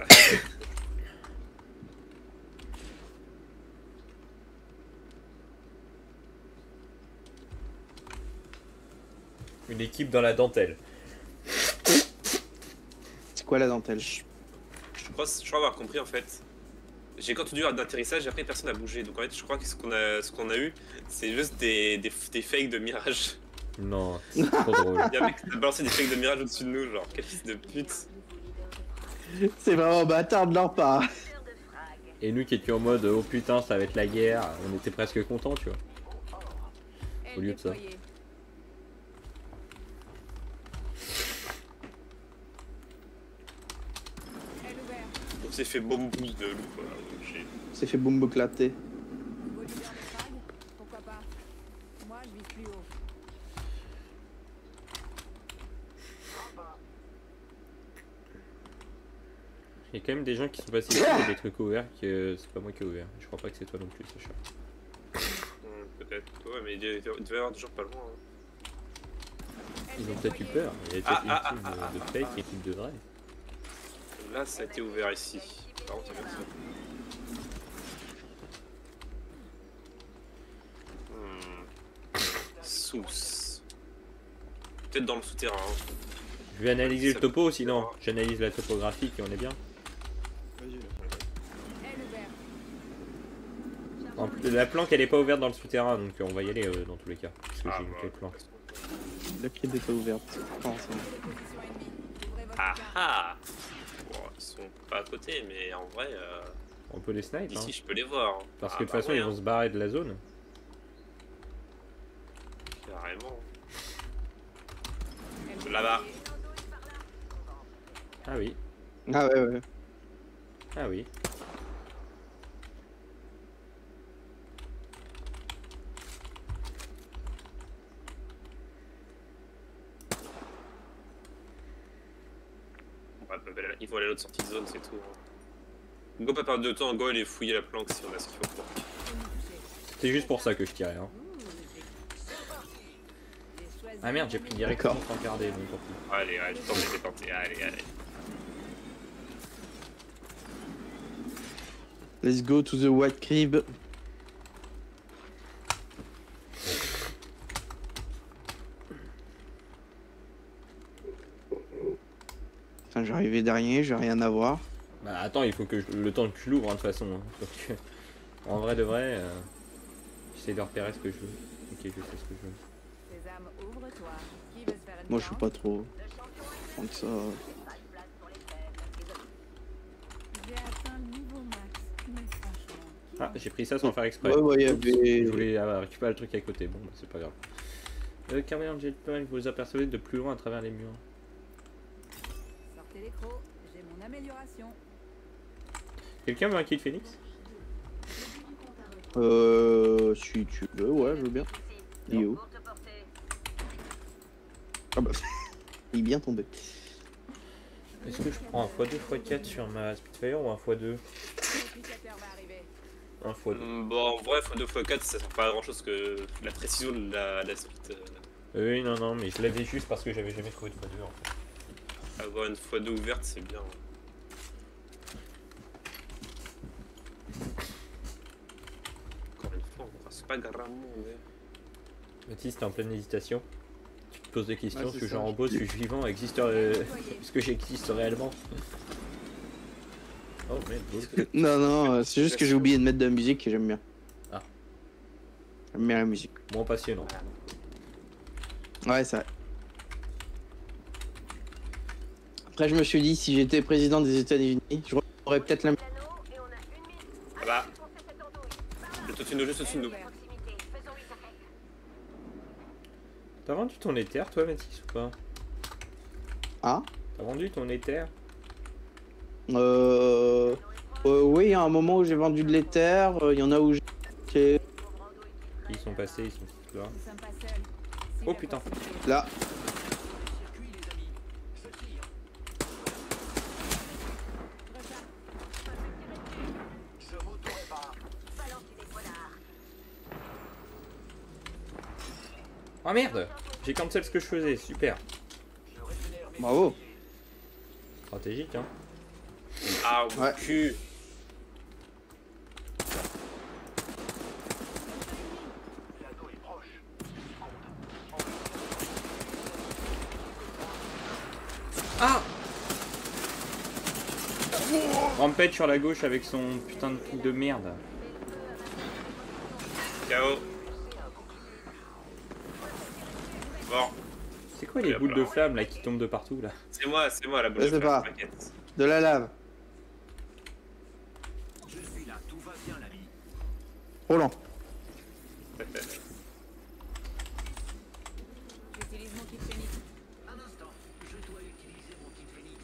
Une équipe dans la dentelle. C'est quoi la dentelle? Je crois avoir compris en fait. J'ai entendu d'atterrissage et après personne n'a bougé. Donc en fait, je crois que ce qu'on a eu, c'est juste des fakes de mirage. Non, c'est trop drôle. Il y a un mec qui a balancé des fakes de mirage au-dessus de nous, genre, quel fils de pute. C'est vraiment bâtard de leur part. Et nous qui étions en mode oh putain ça va être la guerre, on était presque contents tu vois. Au lieu de ça. On s'est fait bombe de loup quoi. C'est fait boum éclater. Pourquoi pas? Moi, je vis plus haut. Il y a quand même des gens qui sont passés ici, il y a des trucs ouverts que c'est pas moi qui ai ouvert. Je crois pas que c'est toi non plus, Sacha. Peut-être, ouais, mais il devait y avoir toujours pas loin. Hein. Ils ont peut-être eu peur. Il y a peut-être une team de fake et une team de vrai. Là, ça a été ouvert ici. Par contre, il y a personne. Sous. Peut-être dans le souterrain. Hein. Je vais analyser le topo, sinon j'analyse la topographie et on est bien. En plus, la planque elle est pas ouverte dans le souterrain donc on va y aller dans tous les cas. Parce que j'ai une quelle planque. La clé n'est pas ouverte. Ah ah bon, ils sont pas à côté, mais en vrai, On peut les snipe ici hein. je peux les voir. Parce que de toute façon ils vont se barrer de la zone. Carrément. Là-bas. Ah oui. Ah ouais. Ah oui. Il faut aller à l'autre sortie de zone, c'est tout. Go pas perdre de temps, go aller fouiller la planque si on a ce qu'il faut pour. C'est juste pour ça que je tirais hein. Ah merde, j'ai pris directement sans regarder, donc tant pis. Allez, allez, j'ai tenté, allez. Let's go to the white crib. Enfin, je vais arriver dernier, je vais rien avoir. Bah attends, il faut que le temps que je l'ouvre hein, de toute façon. Hein. Donc, en vrai de vrai, j'essaie de repérer ce que je veux. Ok, je sais ce que je veux. Moi je suis pas trop. Donc ça. Ah, j'ai pris ça sans faire exprès. Ouais, il y avait. Je voulais récupérer le truc à côté. Bon, bah, c'est pas grave. Caméra de jetpack, vous apercevez de plus loin à travers les murs. Sortez les crocs, j'ai mon amélioration. Quelqu'un veut un kill Phoenix? Si tu veux, ouais, je veux bien. Il est où? Ah bah, il est bien tombé. Est-ce que je prends un x2 x4 sur ma Spitfire ou un x2? Un x2. Bon, en vrai, x2 x4 ça sert pas à grand chose que la précision de la split. Oui, non, mais je l'avais juste parce que j'avais jamais trouvé de x2 en fait. Avoir une x2 ouverte, c'est bien. Encore une fois, on passe pas gravement. Baptiste, t'es en pleine hésitation. Tu te poses des questions, Ouais, suis-je ça. en robot, suis-je vivant, est-ce que j'existe réellement? Oh merde, Non, c'est juste que j'ai oublié de mettre de la musique et j'aime bien. Ah. J'aime bien la musique. moins passionnant. Ouais, ça. Après, je me suis dit, si j'étais président des États-Unis, j'aurais peut-être la. Ah bah. Juste au-dessus de nous, juste au-dessus de nous. T'as vendu ton éther, toi, Mathis, ou pas? Ah T'as vendu ton éther? Oui, à un moment où j'ai vendu de l'éther, il y en a où j'ai. Ils sont passés, ils sont tous là. Nous sommes pas seuls. Si Oh la putain. possibilité- Là. Oh merde! J'ai cancel ce que je faisais, super. Bravo. Stratégique, hein. Ah, mon Ouais. cul. Ah! Rampage sur la gauche avec son putain de truc de merde. KO. Bon, C'est quoi les boules de flammes là qui tombent de partout là? c'est moi la boule Je de sais flamme, pas. t'inquiète. De la lave. Je suis là, tout va bien, l'ami. Roland. J'utilise mon kit phénix. Un instant, je dois utiliser mon kit Phoenix.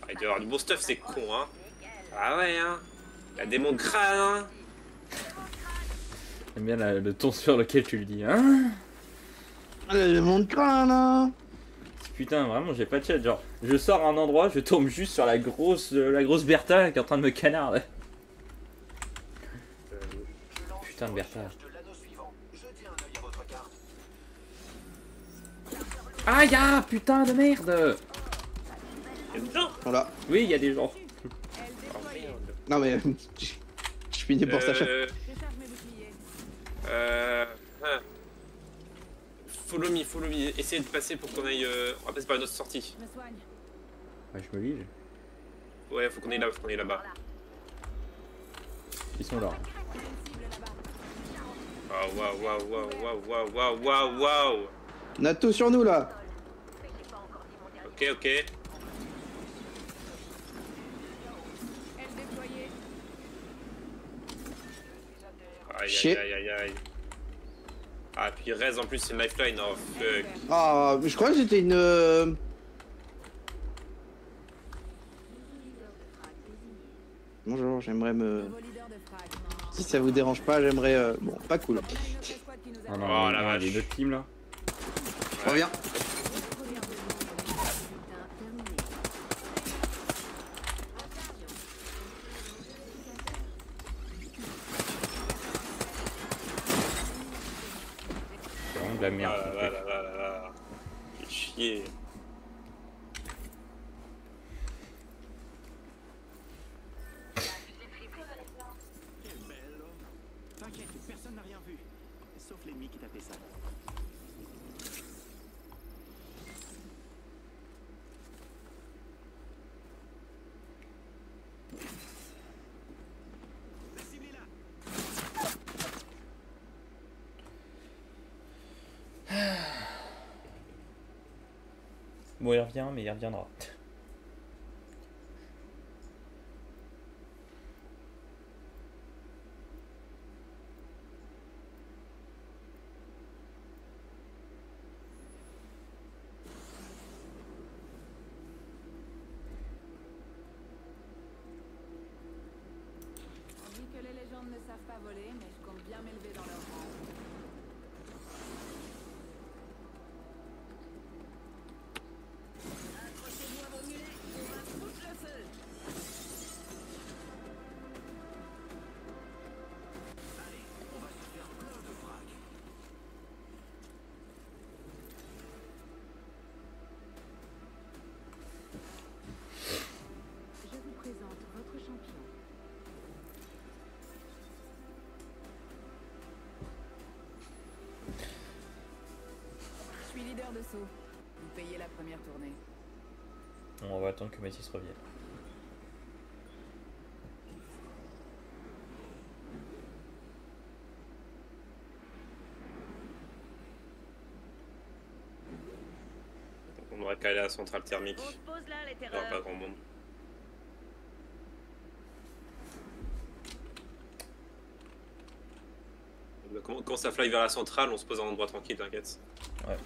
Ah, il doit y avoir du bon stuff, c'est con, hein. Ah ouais, hein. La démon crâne, hein. J'aime bien le ton sur lequel tu le dis, hein? Le monde crâne, là. Putain, vraiment, j'ai pas de chat. Genre, je sors à un endroit, je tombe juste sur la grosse Bertha qui est en train de me canarder. Putain de Bertha. De l'anneau suivant. Jetez un œil à votre carte. Aïe, ah, putain de merde! Voilà. Oui, il y a des gens. Elle déployée. Non, mais. Je finis pour Sacha. Décharge mes boucliers. Ah. Follow me. Essayez de passer pour qu'on aille. On va passer par une autre sortie. Je me soigne. Ouais, je me lis. Ouais, faut qu'on aille là-bas. Ils sont là. On a une cible là-bas. Waouh. On a tout sur nous, là. Ok. Elle déployée. Chier. Aïe. Ah, puis Rez en plus, c'est une lifeline. Oh fuck. Ah, je crois que c'était une. Bonjour, j'aimerais me. Nouveau leader de frag. Si ça vous dérange pas, j'aimerais. Bon, pas cool. On a une autre escouade qui nous Oh attend. non, Oh, il y la a vache. une autre team là. Reviens. C'est vraiment de la merde. Ah ce là truc. là. Quel chier. Quel bel homme. T'inquiète, personne n'a rien vu. Sauf l'ennemi qui t'a fait ça. La cible est là. Bon, il revient, mais il reviendra. On dit que les légendes ne savent pas voler, mais je compte bien m'élever dans leur rang. Je vous présente votre champion. Je suis leader de saut. Vous payez la première tournée. On va attendre que Mathis revienne. On aurait calé à la centrale thermique. On se pose là, les Il n'y aura pas terreurs. grand monde. Quand ça fly vers la centrale, on se pose à un endroit tranquille, t'inquiète. Ouais.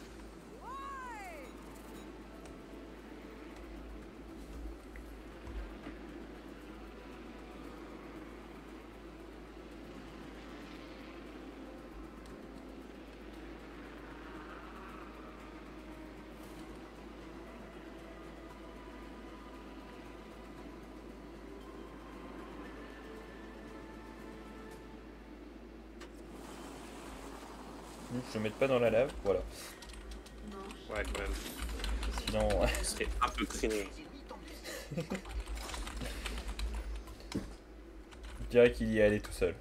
Je ne mette pas dans la lave, voilà. Ouais, quand même. Sinon, Ce serait un peu cringe. je dirais qu'il y est allé tout seul.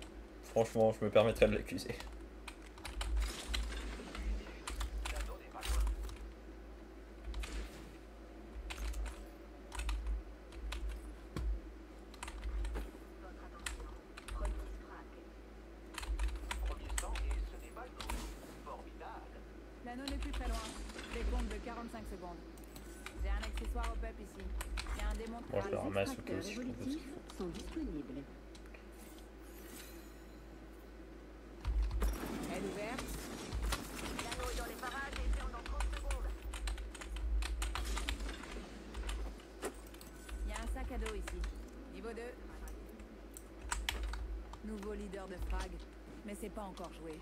Franchement, je me permettrais de l'accuser. L'anneau n'est plus très loin. Décompte de 45 secondes. J'ai un accessoire au peuple ici. Il y a un démonteur. Moi, je le ramasse au cas où Extracteurs si je trouve ce qu'il évolutifs faut. sont disponibles. Elle est ouverte. L'anneau est dans les parages et ferme dans 30 secondes. Il y a un sac à dos ici. Niveau 2. Nouveau leader de frag. Mais c'est pas encore joué.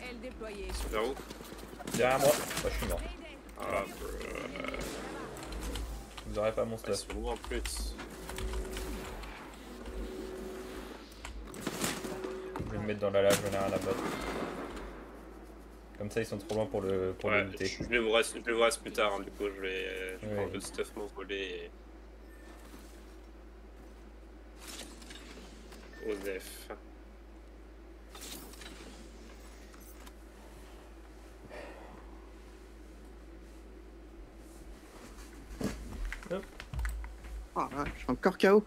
Elle déployée. Vers où? Derrière moi, bah, je suis mort. Ah, Vous aurez pas mon ils stuff. sont loin en plus. Je vais me mettre dans la lave, j'en ai rien à battre. Comme ça, ils sont trop loin pour le Ouais, looter. je vais vous reste plus tard, hein, du coup je vais Ouais. prendre un peu de stuff m'envoler et... Osef. Ah, ouais, je suis encore KO.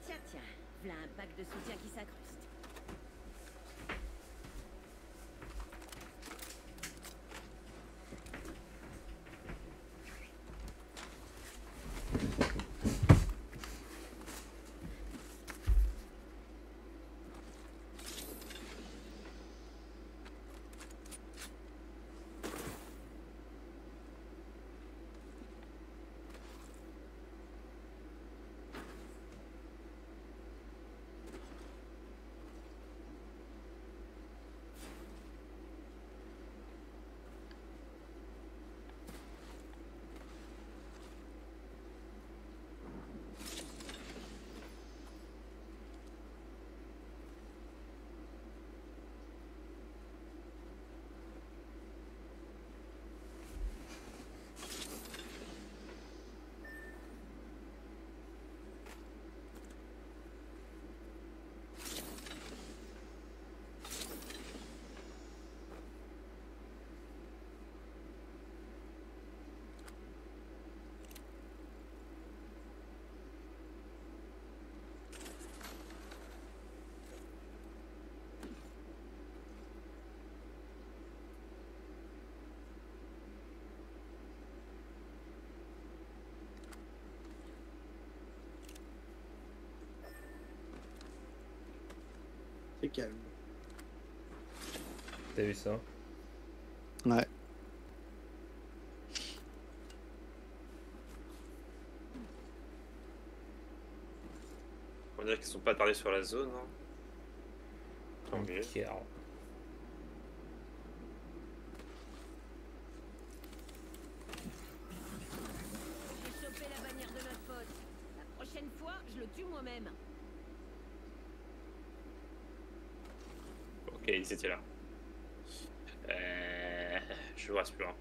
Tiens, tiens, voilà un pack de soutien qui s'incruste. C'est calme. T'as vu ça? Ouais. On dirait qu'ils sont pas tardés sur la zone. Hein. Tant mieux. Ok. J'ai chopé la bannière de notre pote. La prochaine fois, je le tue moi-même. Ok, ils étaient là. Je vous reste plus. Hein.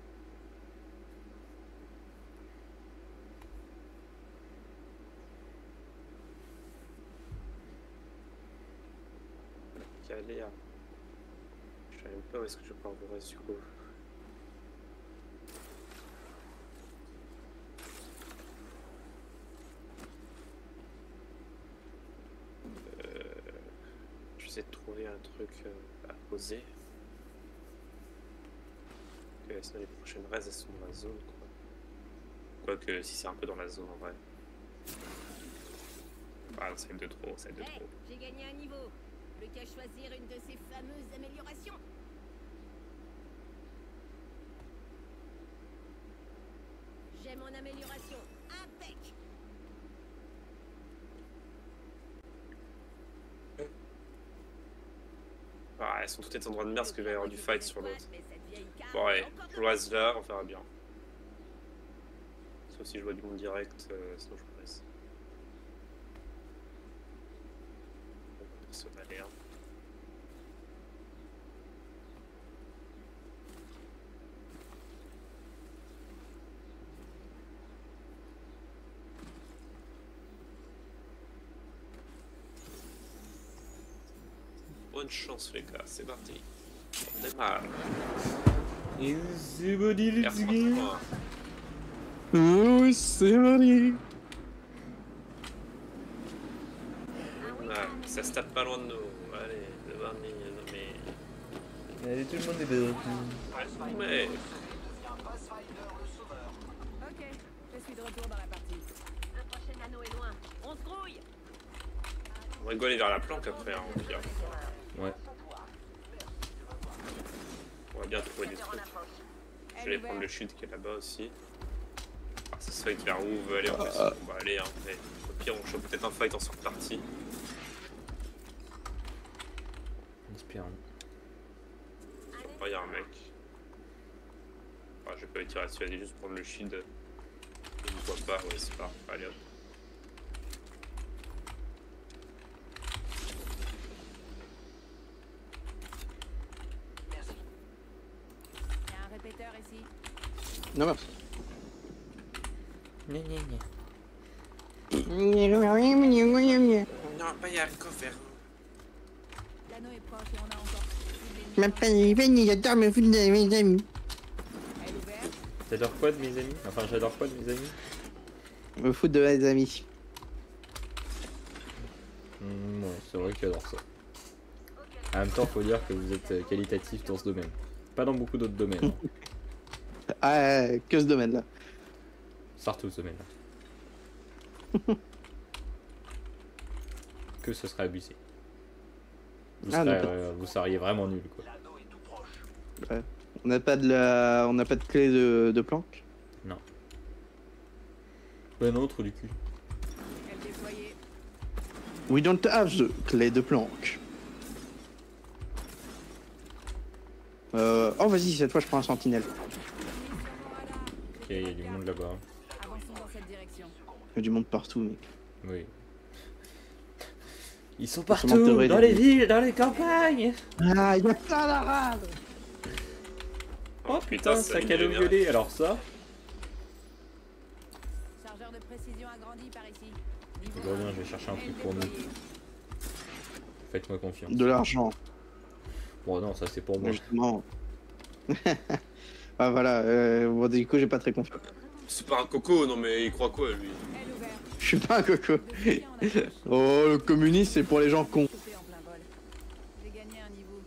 Galère. Je sais même pas où est-ce que je peux en vous reste du coup. essayer de trouver un truc à poser. Sinon les prochaines raids elles sont dans la zone quoi. Quoique si c'est un peu dans la zone en vrai. Ah ça va être de trop, ça va être de trop. J'ai gagné un niveau. Plus qu'à choisir une de ces fameuses améliorations. J'ai mon amélioration. Impec. Ah, elles sont toutes des endroits de merde parce qu'il va y avoir du fight sur l'autre. Bon ouais, je reste là, on verra bien. Sauf si je vois du monde direct, sinon je presse. Personne n'a l'air. Bonne chance les gars, c'est parti. On démarre. Et c'est body, let's go. R33. Oh, c'est parti. Ah, ça se tape pas loin de nous. Allez, devant mais. Allez, tout le monde est dedans. Mais. Ok, je suis de retour dans la partie. Le prochain anneau est loin. On se grouille. On va go aller vers la planque après, hein, au pire. Ouais. On va bien trouver des trucs. Je vais prendre le chute qui est là-bas aussi. Ah, ça se fight vers où on veut aller en plus. On va aller, hein. Mais au pire, on chope peut-être un fight en sort partie. Espérons. Oh, il y a un mec. Ah, je vais pas lui tirer dessus, aller juste prendre le shield. Je ne vois pas, ouais, c'est pas. Allez hop. Il y a un répéteur ici. Non, merci. Gna, gna, gna. Non, pas y a quoi faire. L'anneau est proche et on a encore. J'adore me foutre de mes amis. Elle est ouverte. T'adores quoi de mes amis? Enfin, j'adore quoi de mes amis? Me foutre de mes amis. Ouais, c'est vrai que j'adore ça. En même temps, faut dire que vous êtes qualitatif dans ce domaine. Pas dans beaucoup d'autres domaines. Ah, que ce domaine-là. Surtout ce domaine-là. Que ce serait abusé. Vous, Ah, vous seriez vraiment nul quoi. Ouais. On n'a pas de clé de planque. Non. Ben non, trou du cul. Elle déployée. We don't have the clé de planque. Oh vas-y, cette fois je prends un sentinelle. Ok, il y a du monde là-bas. Avançons dans cette direction. Il y a du monde partout, mec. Oui. Ils sont Comment partout, t'aurais dans dit les villes, dans les campagnes. Ah, il y a ça la rade. Oh putain, sac à dos violet, alors ça. Chargeur de précision agrandi par ici. Tout va bien, je vais chercher un truc pour nous. Faites-moi confiance. De l'argent, Bon non, ça c'est pour moi. justement. Ah voilà, bon du coup j'ai pas très confiance. C'est pas un coco, non mais il croit quoi lui? Elle ouverte. Je suis pas un coco. De soutien en approche. Oh, le communiste c'est pour les gens cons. Coupé en plein vol. J'ai gagné un niveau.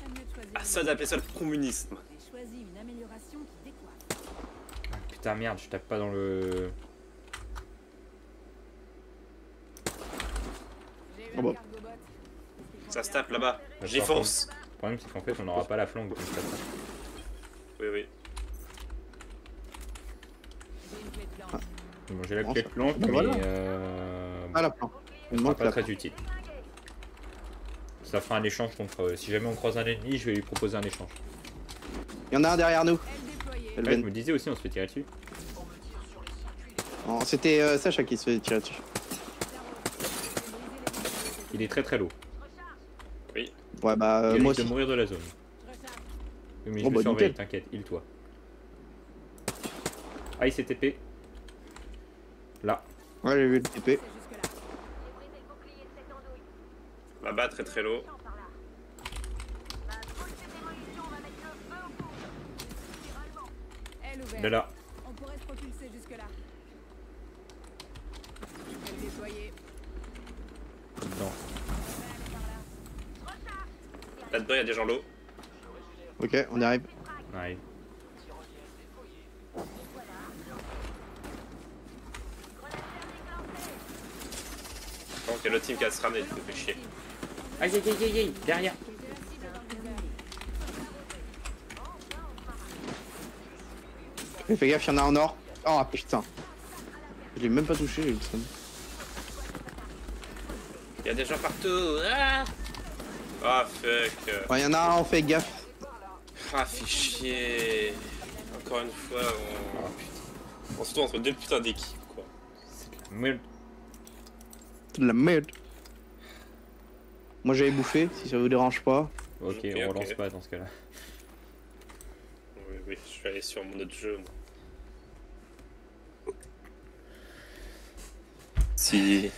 À mieux de choisir Ah une ça d'appeler ça le communisme. J'ai choisi une amélioration qui décoiffe. Ah, putain merde, je tape pas dans le... J'ai eu Oh un bah. cargobot. Ça se tape là-bas. D'accord. J'enfonce. Le problème c'est qu'en fait on n'aura pas la flanque donc ça passe. Oui, oui. J'ai une clé de planque. Bon, j'ai la Bon, clé de ça- planque, bah mais voilà. Ah la planque. Il me sera manque pas la très utile. Ça fera un échange contre... si jamais on croise un ennemi, je vais lui proposer un échange. Il y en a un derrière nous. Elle déployée. Elle Ouais, je vient. me disais aussi, on se fait tirer dessus. Oh, c'était Sacha qui se fait tirer dessus. Il est très très lourd. Oui. Ouais bah Il moi risque de aussi. mourir de la zone. Je recharge. Oui, mais Oh, je bah, le surveille, nickel. t'inquiète, heal-toi. Ah, il s'est TP. Là. Ouais j'ai vu le TP. C'est jusque-là. J'ai brisé le bouclier de cette andouille. Là-bas, très très low. Par là. Bah, toute cette démolition va mettre le feu au poudre. Littéralement. Elle ouverte. De là. On pourrait se propulser jusque-là. Elle déployée. Non. Elle est par là. Là-dedans, il y a des gens low. Ok, on y arrive. Ouais. Donc, il y a l'autre team qui a se ramener, ça fait chier. Aïe aïe aïe aïe aïe, derrière. Fais gaffe, il y en a un en or. Oh putain. Je l'ai même pas touché, j'ai eu le seum. Il y a des gens partout. Ah fuck. Il y en a un, on fait gaffe. Ah, fait chier. Encore une fois, on se trouve entre deux putains d'équipes, quoi. Merde. C'est de la merde. Moi j'avais bouffé, si ça vous dérange pas. Ok, Ok, on relance ok. pas dans ce cas-là. Oui, oui, je suis allé sur mon autre jeu, moi. Si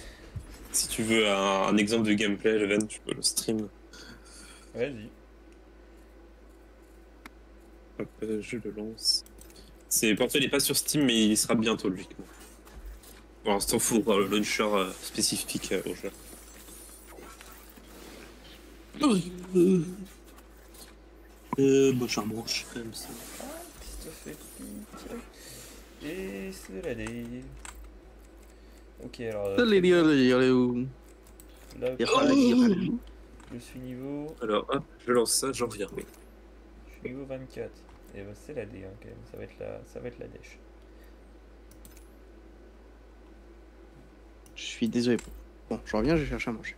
tu veux un exemple de gameplay, Leven, tu peux le stream. Vas-y. Hop, je le lance. Pour il n'est pas sur Steam, mais il sera bientôt, logiquement. Pour l'instant, il faut le launcher spécifique au jeu. Bon, je rebranche comme ça. Et c'est la dé. Ok, alors. Là, je suis niveau. Alors, hop, je lance ça, j'en reviens. Je suis niveau 24. Et bah, c'est la D hein, quand même. Ça va être la dèche. Je suis désolé. Bon, je reviens, je vais chercher à manger.